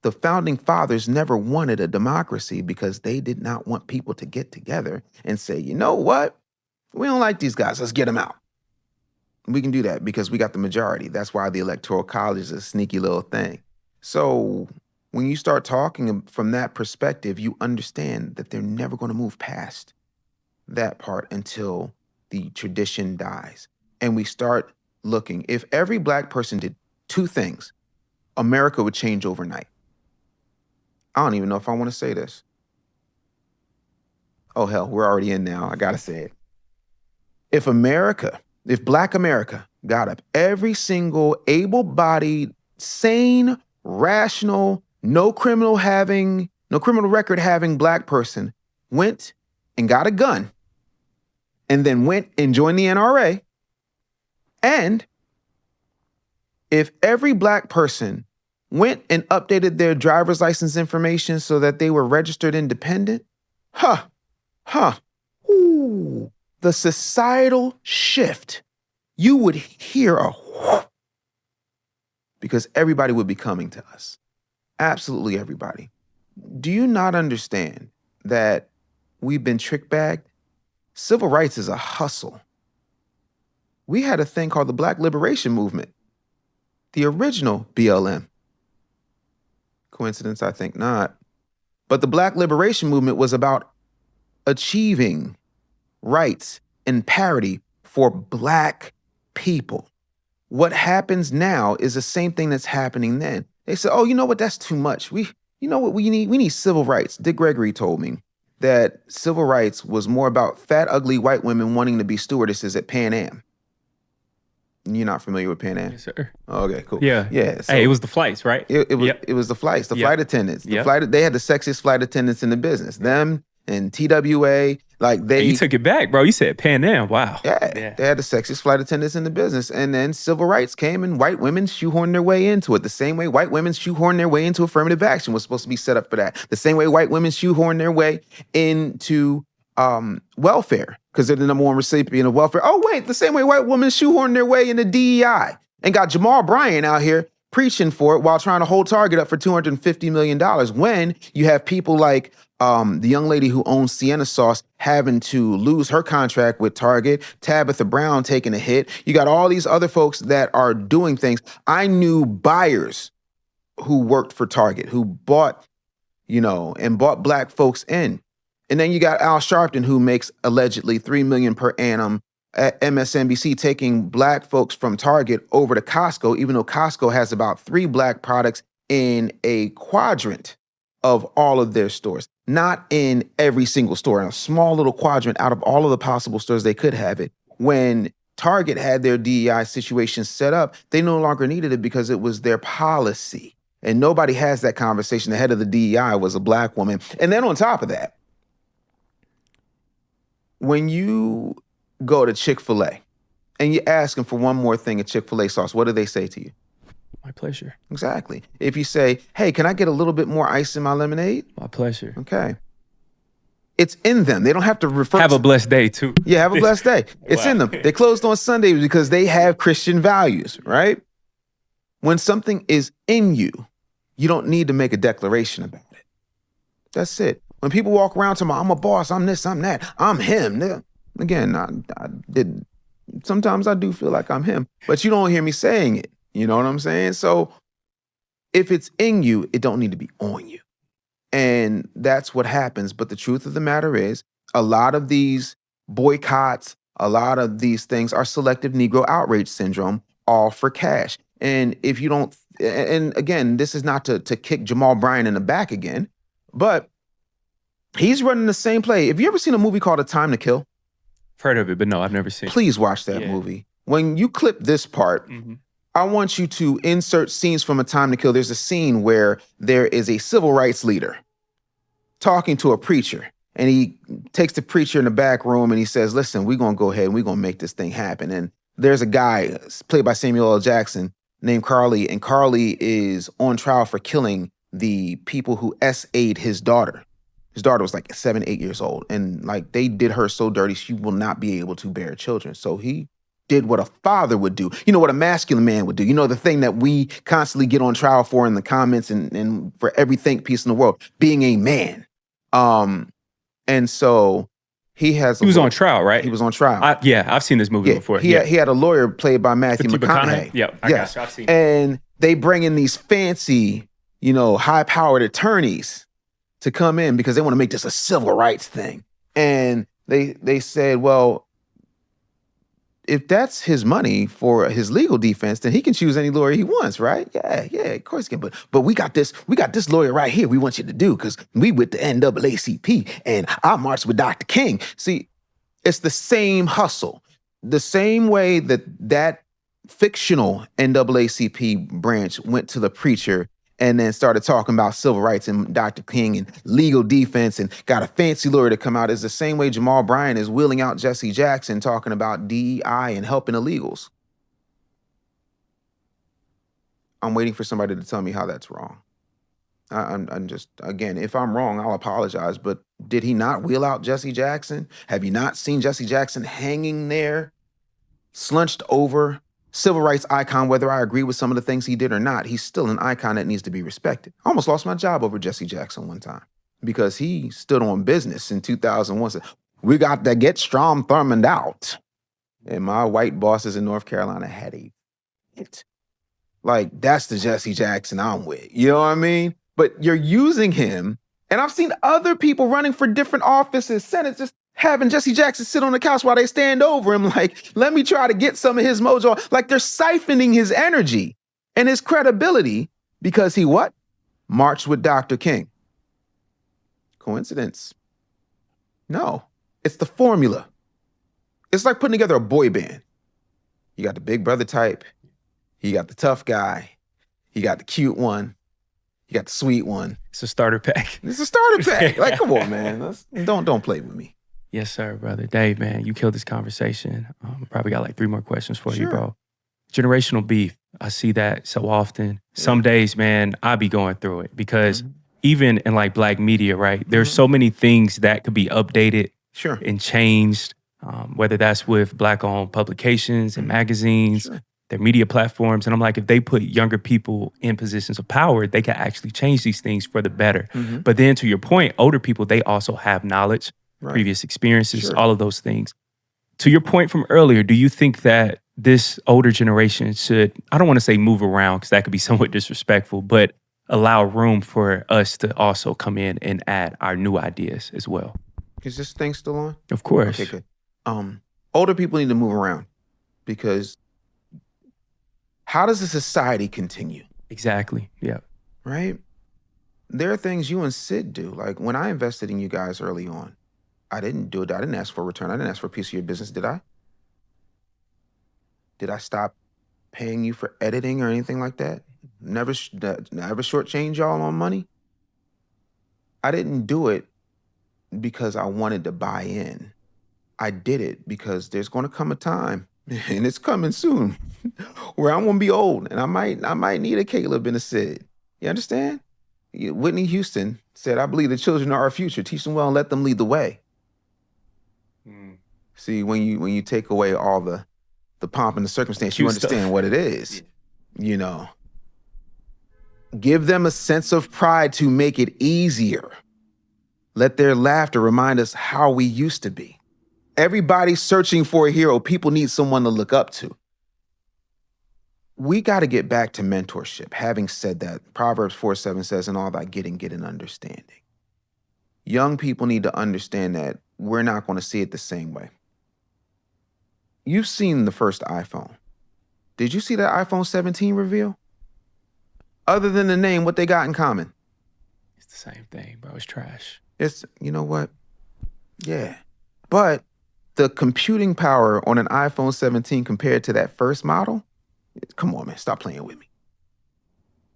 A: The founding fathers never wanted a democracy because they did not want people to get together and say, you know what? We don't like these guys. Let's get them out. We can do that because we got the majority. That's why the Electoral College is a sneaky little thing. So when you start talking from that perspective, you understand that they're never going to move past that part until the tradition dies. And we start looking. If every Black person did two things, America would change overnight. I don't even know if I want to say this. Oh, hell, we're already in now. I got to say it. If Black America got up, every single able-bodied, sane, rational, no criminal record having Black person went and got a gun and then went and joined the NRA, and if every Black person went and updated their driver's license information so that they were registered independent, the societal shift, you would hear a whoop, because everybody would be coming to us. Absolutely everybody. Do you not understand that we've been trick-bagged? Civil rights is a hustle. We had a thing called the Black Liberation Movement, the original BLM. Coincidence? I think not. But the Black Liberation Movement was about achieving rights and parity for Black people. What happens now is the same thing that's happening then. They said, oh, you know what? That's too much. You know what we need? We need civil rights. Dick Gregory told me that civil rights was more about fat, ugly white women wanting to be stewardesses at Pan Am. You're not familiar with Pan Am?
B: Yes, sir.
A: Oh, okay, cool.
B: Yeah.
A: Yeah. So
B: Hey, it was the flights, right?
A: It was
B: Yep.
A: it was the flights, the
B: Yep.
A: flight attendants.
B: Yep.
A: They had the sexiest flight attendants in the business. Them and TWA, like they.
B: Hey, you took it back, bro. You said Pan Am. Wow.
A: Yeah, they had the sexiest flight attendants in the business. And then civil rights came and white women shoehorned their way into it. The same way white women shoehorned their way into affirmative action was supposed to be set up for that. The same way white women shoehorned their way into welfare because they're the number one recipient of welfare. Oh, wait, the same way white women shoehorned their way into DEI and got Jamal Bryant out here preaching for it while trying to hold Target up for $250 million when you have people like the young lady who owns Sienna Sauce having to lose her contract with Target, Tabitha Brown taking a hit. You got all these other folks that are doing things. I knew buyers who worked for Target, who bought, and bought Black folks in. And then you got Al Sharpton, who makes allegedly $3 million per annum at MSNBC, taking Black folks from Target over to Costco, even though Costco has about 3 Black products in a quadrant of all of their stores. Not in every single store, in a small little quadrant out of all of the possible stores they could have it. When Target had their DEI situation set up, they no longer needed it because it was their policy. And nobody has that conversation. The head of the DEI was a Black woman. And then on top of that, when you go to Chick-fil-A and you ask them for one more thing of Chick-fil-A sauce, what do they say to you?
B: My pleasure.
A: Exactly. If you say, hey, can I get a little bit more ice in my lemonade?
B: My pleasure.
A: Okay. It's in them. They don't have to refer
B: Have
A: to...
B: a blessed day, too.
A: Yeah, have a blessed day. It's
B: Wow.
A: in them. They closed on Sundays because they have Christian values, right? When something is in you, you don't need to make a declaration about it. That's it. When people walk around to me, I'm a boss, I'm this, I'm that, I'm him. Again, I did. Sometimes I do feel like I'm him, but you don't hear me saying it. You know what I'm saying? So if it's in you, it don't need to be on you. And that's what happens. But the truth of the matter is, a lot of these boycotts, a lot of these things are selective Negro outrage syndrome, all for cash. And if you don't, and again, this is not to kick Jamal Bryant in the back again, but he's running the same play. Have you ever seen a movie called A Time to Kill?
B: I've heard of it, but no, I've never seen it.
A: Please watch that movie. When you clip this part, I want you to insert scenes from A Time to Kill. There's a scene where there is a civil rights leader talking to a preacher, and he takes the preacher in the back room and he says, listen, we're going to go ahead and we're going to make this thing happen. And there's a guy played by Samuel L. Jackson named Carly, and Carly is on trial for killing the people who SA'd his daughter. His daughter was like 7, 8 years old. And like they did her so dirty, she will not be able to bear children. So he did what a father would do. You know, what a masculine man would do. You know, the thing that we constantly get on trial for in the comments and for every think piece in the world, being a man. And so he was
B: on trial, right?
A: He was on trial.
B: I've seen this movie before.
A: He had a lawyer played by Matthew McConaughey.
B: Yep, I got you. I've seen it.
A: And they bring in these fancy, high-powered attorneys to come in because they want to make this a civil rights thing. And they said, well, if that's his money for his legal defense, then he can choose any lawyer he wants, right? Yeah, of course he can. But we got this lawyer right here we want you to do because we with the NAACP and I marched with Dr. King. See, it's the same hustle. The same way that fictional NAACP branch went to the preacher and then started talking about civil rights and Dr. King and legal defense and got a fancy lawyer to come out, is the same way Jamal Bryant is wheeling out Jesse Jackson talking about DEI and helping illegals. I'm waiting for somebody to tell me how that's wrong. I'm just, again, if I'm wrong, I'll apologize, but did he not wheel out Jesse Jackson? Have you not seen Jesse Jackson hanging there, slunched over, civil rights icon, whether I agree with some of the things he did or not? He's still an icon that needs to be respected. I almost lost my job over Jesse Jackson one time because he stood on business in 2001. Said, we got to get Strom Thurmond out. And my white bosses in North Carolina had a fit. Like, that's the Jesse Jackson I'm with. You know what I mean? But you're using him. And I've seen other people running for different offices, Senate, just having Jesse Jackson sit on the couch while they stand over him, like, let me try to get some of his mojo. Like, they're siphoning his energy and his credibility because he what? Marched with Dr. King. Coincidence? No. It's the formula. It's like putting together a boy band. You got the big brother type. You got the tough guy. You got the cute one. You got the sweet one.
B: It's a starter pack.
A: It's a starter pack. Like, come on, man. Don't play with me.
B: Yes, sir, brother. Dave, man, you killed this conversation. Probably got like 3 more questions for you, bro. Generational beef. I see that so often. Yeah. Some days, man, I be going through it because even in like Black media, right, there's so many things that could be updated and changed, whether that's with Black-owned publications and magazines, their media platforms. And I'm like, if they put younger people in positions of power, they can actually change these things for the better. But then to your point, older people, they also have knowledge, previous experiences, all of those things. To your point from earlier, do you think that this older generation should, I don't want to say move around because that could be somewhat disrespectful, but allow room for us to also come in and add our new ideas as well?
A: Is this thing still on?
B: Of course.
A: Okay, good. Older people need to move around because how does a society continue?
B: Exactly, yeah.
A: Right? There are things you and Sid do. Like when I invested in you guys early on, I didn't do it. I didn't ask for a return. I didn't ask for a piece of your business, did I? Did I stop paying you for editing or anything like that? Never shortchange y'all on money? I didn't do it because I wanted to buy in. I did it because there's going to come a time, and it's coming soon, where I'm going to be old, and I might need a Caleb and a Sid. You understand? Whitney Houston said, I believe the children are our future. Teach them well and let them lead the way. See, when you take away all the pomp and the circumstance, you understand what it is. You know. Give them a sense of pride to make it easier. Let their laughter remind us how we used to be. Everybody's searching for a hero. People need someone to look up to. We got to get back to mentorship. Having said that, Proverbs 4:7 says, "In all thy getting, get an understanding." Young people need to understand that we're not going to see it the same way. You've seen the first iPhone. Did you see that iPhone 17 reveal? Other than the name, what they got in common?
B: It's the same thing, bro. It's trash.
A: It's, you know what? Yeah. But the computing power on an iPhone 17 compared to that first model, come on, man, stop playing with me.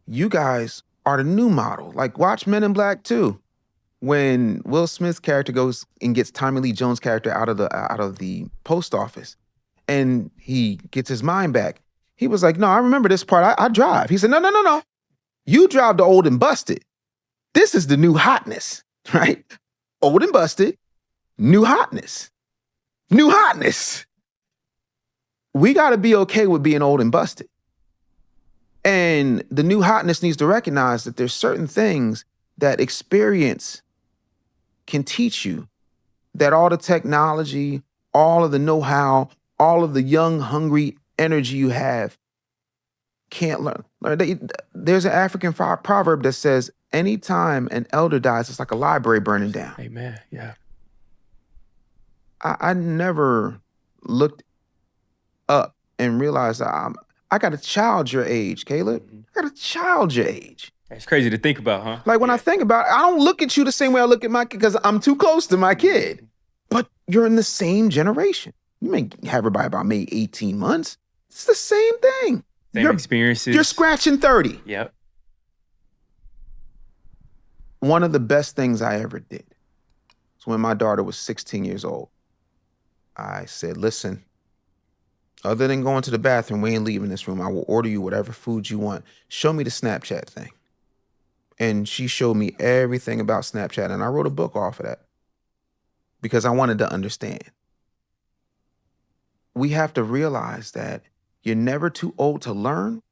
A: You guys are the new model. Like, watch Men in Black 2. When Will Smith's character goes and gets Tommy Lee Jones' character out of the post office, and he gets his mind back, he was like, "No, I remember this part. I drive." He said, "No, no, no, no. You drive the old and busted. This is the new hotness, right? Old and busted, new hotness. New hotness." We got to be okay with being old and busted. And the new hotness needs to recognize that there's certain things that experience can teach you, that all the technology, all of the know-how, all of the young, hungry energy you have can't learn. There's an African proverb that says, anytime an elder dies, it's like a library burning down.
B: Amen. Yeah.
A: I never looked up and realized I got a child your age, Caleb. I got a child your age.
B: It's crazy to think about, huh?
A: Like, when I think about it, I don't look at you the same way I look at my kid because I'm too close to my kid. But you're in the same generation. You may have her by about maybe 18 months. It's the same thing.
B: Same experiences.
A: You're scratching 30.
B: Yep.
A: One of the best things I ever did was when my daughter was 16 years old. I said, "Listen, other than going to the bathroom, we ain't leaving this room. I will order you whatever food you want. Show me the Snapchat thing." And she showed me everything about Snapchat, and I wrote a book off of that because I wanted to understand. We have to realize that you're never too old to learn,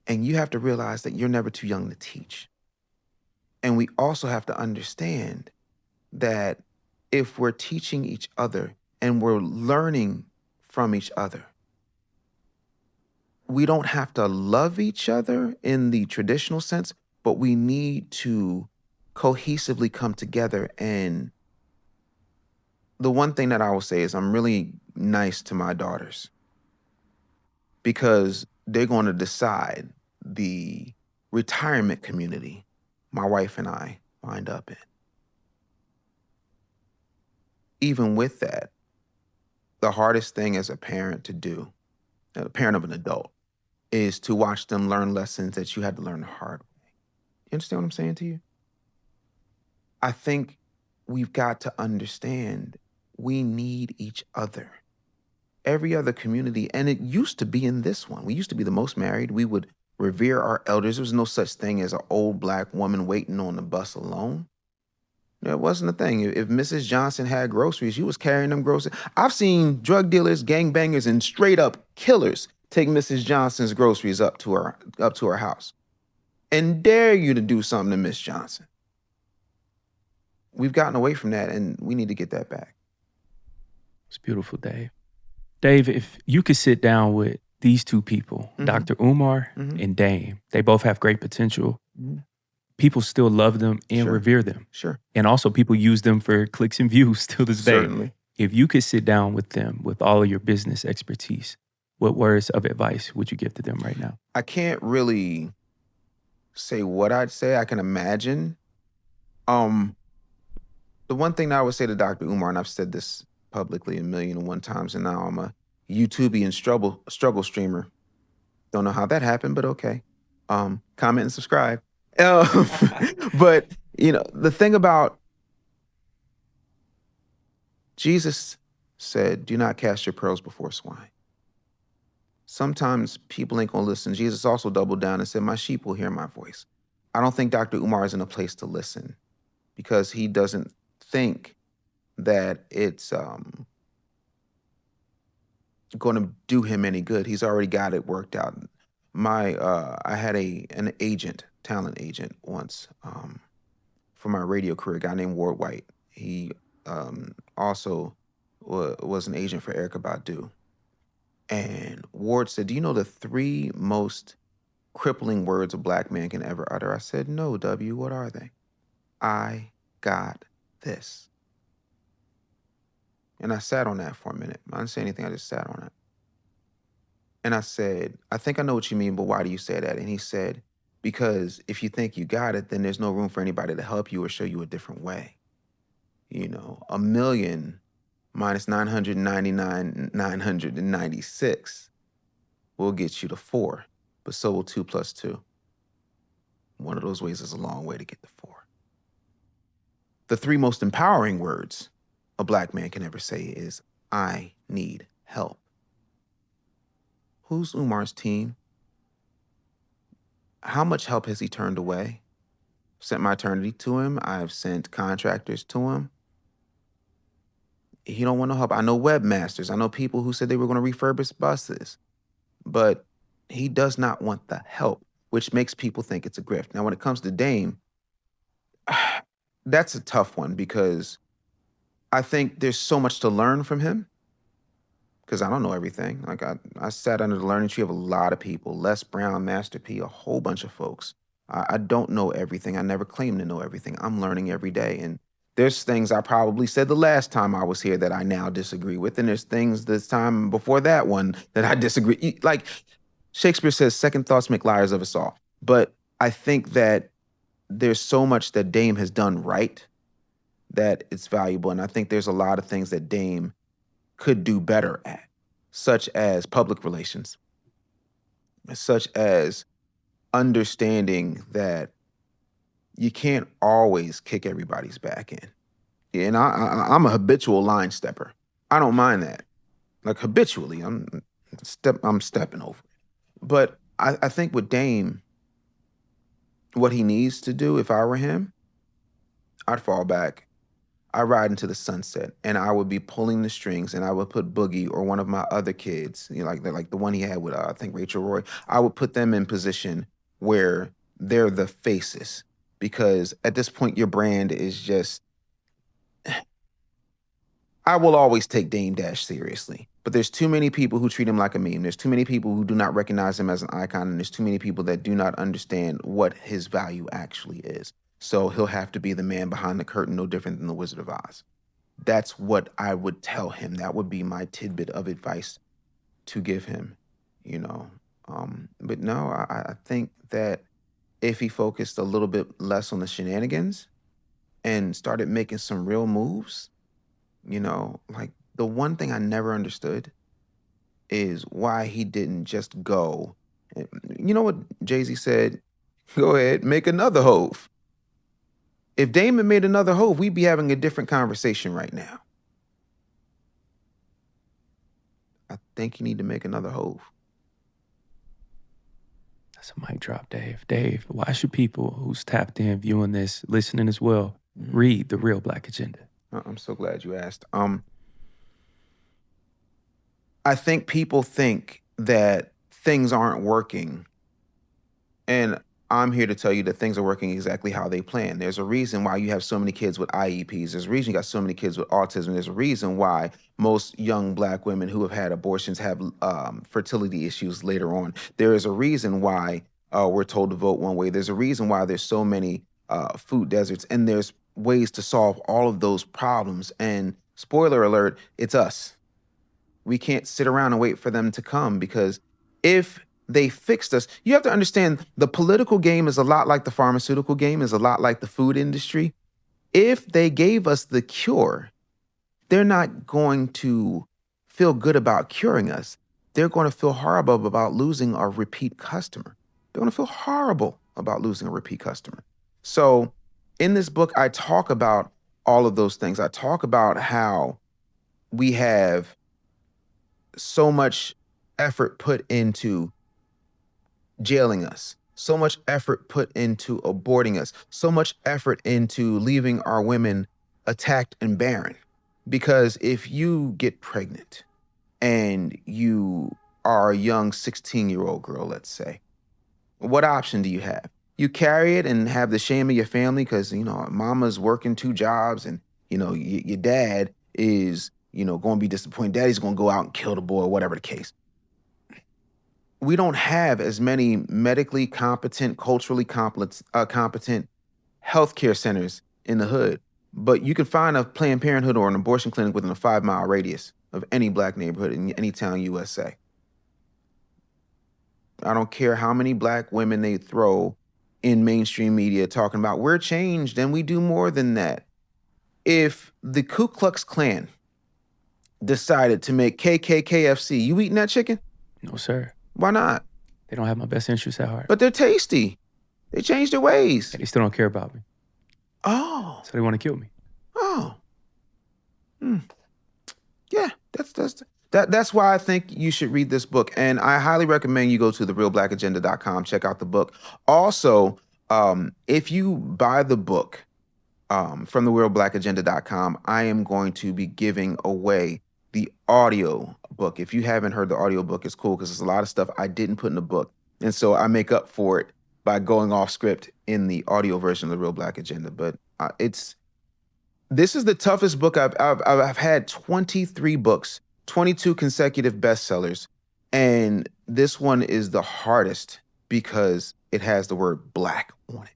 A: and you have to realize that you're never too young to teach. And we also have to understand that if we're teaching each other and we're learning from each other, we don't have to love each other in the traditional sense, but we need to cohesively come together. And the one thing that I will say is I'm really nice to my daughters because they're going to decide the retirement community my wife and I wind up in. Even with that, the hardest thing as a parent to do, a parent of an adult, is to watch them learn lessons that you had to learn the hard way. You understand what I'm saying to you? I think we've got to understand we need each other. Every other community, and it used to be in this one, we used to be the most married. We would revere our elders. There was no such thing as an old Black woman waiting on the bus alone. It wasn't a thing. If Mrs. Johnson had groceries, you was carrying them groceries. I've seen drug dealers, gangbangers, and straight up killers take Mrs. Johnson's groceries up to her house and dare you to do something to Miss Johnson. We've gotten away from that, and we need to get that back.
B: It's beautiful, Dave. Dave, if you could sit down with these two people, Dr. Umar and Dame, they both have great potential. People still love them and revere them.
A: Sure.
B: And also people use them for clicks and views till this day.
A: Certainly.
B: If you could sit down with them with all of your business expertise, what words of advice would you give to them right now?
A: I can't really say what I'd say. I can imagine. The one thing that I would say to Dr. Umar, and I've said this publicly 1,000,001 times, and now I'm a YouTubian struggle streamer. Don't know how that happened, but okay. Comment and subscribe. But, the thing about Jesus said, "Do not cast your pearls before swine." Sometimes people ain't gonna listen. Jesus also doubled down and said, "My sheep will hear my voice." I don't think Dr. Umar is in a place to listen because he doesn't think that it's going to do him any good. He's already got it worked out. I had an talent agent once for my radio career, a guy named Ward White. He also was an agent for Erykah Badu. And Ward said, "Do you know the 3 most crippling words a black man can ever utter?" I said, "No, W, what are they?" "I got this." And I sat on that for a minute. I didn't say anything, I just sat on it. And I said, "I think I know what you mean, but why do you say that?" And he said, "Because if you think you got it, then there's no room for anybody to help you or show you a different way. You know, 1,000,000 minus 996 will get you to 4, but so will 2 plus 2. One of those ways is a long way to get to 4. The 3 most empowering words a black man can ever say is, "I need help." Who's Umar's team? How much help has he turned away? Sent my eternity to him. I've sent contractors to him. He don't want no help. I know webmasters. I know people who said they were going to refurbish buses, but he does not want the help, which makes people think it's a grift. Now, when it comes to Dame, that's a tough one because I think there's so much to learn from him because I don't know everything. Like I sat under the learning tree of a lot of people, Les Brown, Master P, a whole bunch of folks. I don't know everything. I never claim to know everything. I'm learning every day. And there's things I probably said the last time I was here that I now disagree with. And there's things this time before that one that I disagree. Like Shakespeare says, second thoughts make liars of us all. But I think that there's so much that Dame has done right that it's valuable. And I think there's a lot of things that Dame could do better at, such as public relations, such as understanding that you can't always kick everybody's back in. And I'm a habitual line stepper. I don't mind that. Like habitually, I'm stepping over it. But I think with Dame, what he needs to do, if I were him, I'd fall back. I ride into the sunset and I would be pulling the strings and I would put Boogie or one of my other kids, you know, like the one he had with, I think, Rachel Roy, I would put them in position where they're the faces because at this point, your brand is just, I will always take Dame Dash seriously, but there's too many people who treat him like a meme. There's too many people who do not recognize him as an icon, and there's too many people that do not understand what his value actually is. So he'll have to be the man behind the curtain, no different than the Wizard of Oz. That's what I would tell him. That would be my tidbit of advice to give him, you know. But no, I think that if he focused a little bit less on the shenanigans and started making some real moves, you know, like the one thing I never understood is why he didn't just go. You know what Jay-Z said? Go ahead, make another Hove. If Damon made another Hove, we'd be having a different conversation right now. I think you need to make another Hove.
B: That's a mic drop, Dave. Dave, why should people who's tapped in, viewing this, listening as well, read The Real Black Agenda?
A: I'm so glad you asked. I think people think that things aren't working, and I'm here to tell you that things are working exactly how they plan. There's a reason why you have so many kids with IEPs. There's a reason you got so many kids with autism. There's a reason why most young Black women who have had abortions have fertility issues later on. There is a reason why we're told to vote one way. There's a reason why there's so many food deserts, and there's ways to solve all of those problems. And spoiler alert, it's us. We can't sit around and wait for them to come because if they fixed us, you have to understand the political game is a lot like the pharmaceutical game, is a lot like the food industry. If they gave us the cure, they're not going to feel good about curing us. They're going to feel horrible about losing a repeat customer. They're going to feel horrible about losing a repeat customer. So in this book, I talk about all of those things. I talk about how we have so much effort put into jailing us, so much effort put into aborting us, so much effort into leaving our women attacked and barren. Because if you get pregnant and you are a young 16-year-old girl, let's say, what option do you have? You carry it and have the shame of your family because, you know, mama's working 2 jobs and, you know, your dad is going to be disappointed. Daddy's going to go out and kill the boy, whatever the case. We don't have as many medically competent, culturally competent healthcare centers in the hood. But you can find a Planned Parenthood or an abortion clinic within a 5-mile radius of any black neighborhood in any town, USA. I don't care how many black women they throw in mainstream media talking about we're changed and we do more than that. If the Ku Klux Klan decided to make KKKFC, you eating that chicken?
B: No, sir.
A: Why not?
B: They don't have my best interests at heart.
A: But they're tasty. They changed their ways.
B: They still don't care about me.
A: Oh.
B: So they want to kill me.
A: Oh. Yeah, that's why I think you should read this book. And I highly recommend you go to therealblackagenda.com, check out the book. Also, if you buy the book from therealblackagenda.com, I am going to be giving away the audio book. If you haven't heard the audio book, it's cool because there's a lot of stuff I didn't put in the book. And so I make up for it by going off script in the audio version of The Real Black Agenda. But this is the toughest book I've had 23 books, 22 consecutive bestsellers. And this one is the hardest because it has the word black on it.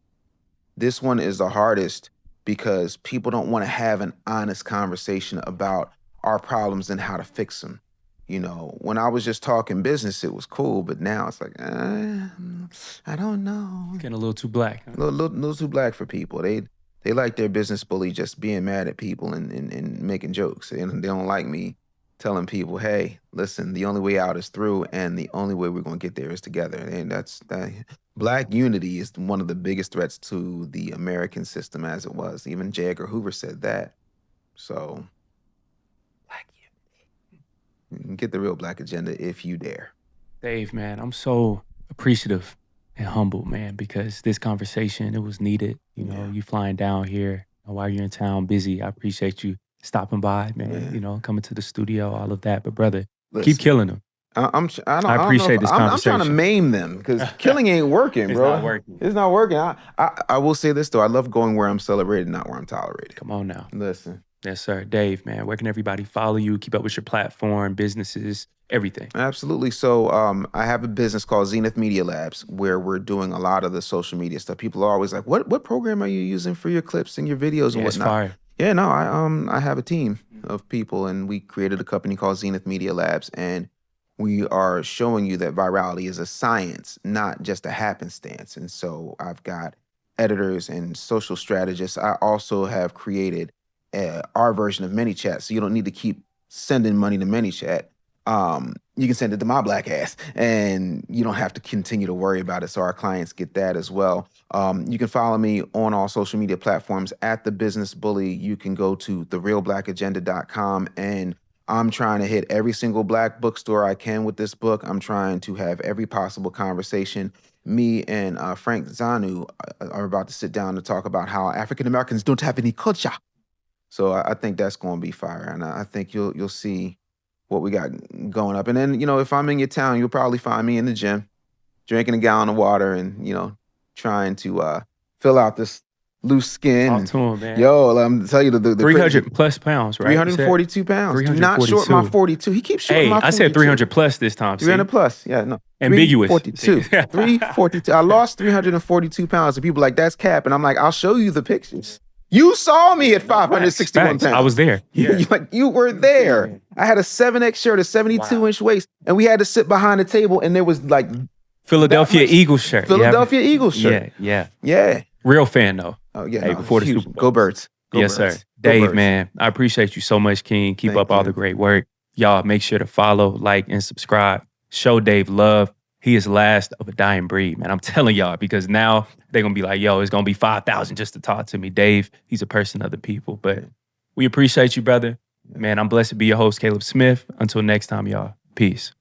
A: This one is the hardest because people don't want to have an honest conversation about our problems and how to fix them. When I was just talking business, it was cool, but now it's like, I don't know.
B: Getting a little too black. Huh?
A: A little too black for people. They like their business bully just being mad at people and making jokes. And they don't like me telling people, hey, listen, the only way out is through, and the only way we're going to get there is together. And black unity is one of the biggest threats to the American system as it was. Even J. Edgar Hoover said that. So black unity. Get the Real Black Agenda if you dare.
B: Dave, man, I'm so appreciative and humbled, man, because this conversation, it was needed. You flying down here while you're in town busy. I appreciate you stopping by, man, coming to the studio, all of that. But brother, keep killing them.
A: I
B: appreciate this conversation.
A: I'm trying to maim them because killing ain't working, bro.
B: It's not working.
A: It's not working. I will say this, though. I love going where I'm celebrated, not where I'm tolerated.
B: Come on now.
A: Listen.
B: Yes, sir. Dave, man, where can everybody follow you, keep up with your platform, businesses, everything?
A: Absolutely. So I have a business called Zenith Media Labs where we're doing a lot of the social media stuff. People are always like, what program are you using for your clips and your videos and whatnot?
B: It's fire.
A: Yeah, no, I have a team of people, and we created a company called Zenith Media Labs, and we are showing you that virality is a science, not just a happenstance. And so I've got editors and social strategists. I also have created our version of ManyChat, so you don't need to keep sending money to ManyChat. You can send it to my black ass, and you don't have to continue to worry about it. So our clients get that as well. You can follow me on all social media platforms at The Business Bully. You can go to therealblackagenda.com, and I'm trying to hit every single black bookstore I can with this book. I'm trying to have every possible conversation. Me and Frank Zanu are about to sit down to talk about how African Americans don't have any culture. So I think that's going to be fire, and I think you'll see what we got going up. And then, if I'm in your town, you'll probably find me in the gym, drinking a gallon of water and, trying to fill out this loose skin.
B: Talk to him, man.
A: Yo, I'm telling you, the
B: 300 plus pounds, right?
A: 342 pounds. Do not short my 42. He keeps shorting my 42.
B: I said 300 plus this time.
A: 300 plus. Yeah, no.
B: Ambiguous.
A: 342. 342. I lost 342 pounds. And people are like, that's cap. And I'm like, I'll show you the pictures. You saw me at 561
B: Facts.
A: pounds.
B: I was there. Yeah.
A: You were there. I had a 7X shirt, a 72-inch waist, and we had to sit behind a table, and there was like
B: Philadelphia Eagles shirt.
A: Philadelphia Eagles shirt.
B: Yeah. Real fan though.
A: Oh yeah.
B: Hey, before the Super Bowl.
A: Go Birds.
B: Yes, sir. Dave, man, I appreciate you so much, King. Keep up all the great work. Y'all make sure to follow, like, and subscribe. Show Dave love. He is last of a dying breed, man. I'm telling y'all, because now they're going to be like, yo, it's going to be 5,000 just to talk to me. Dave, he's a person of the people. But we appreciate you, brother. Man, I'm blessed to be your host, Caleb Smith. Until next time, y'all. Peace.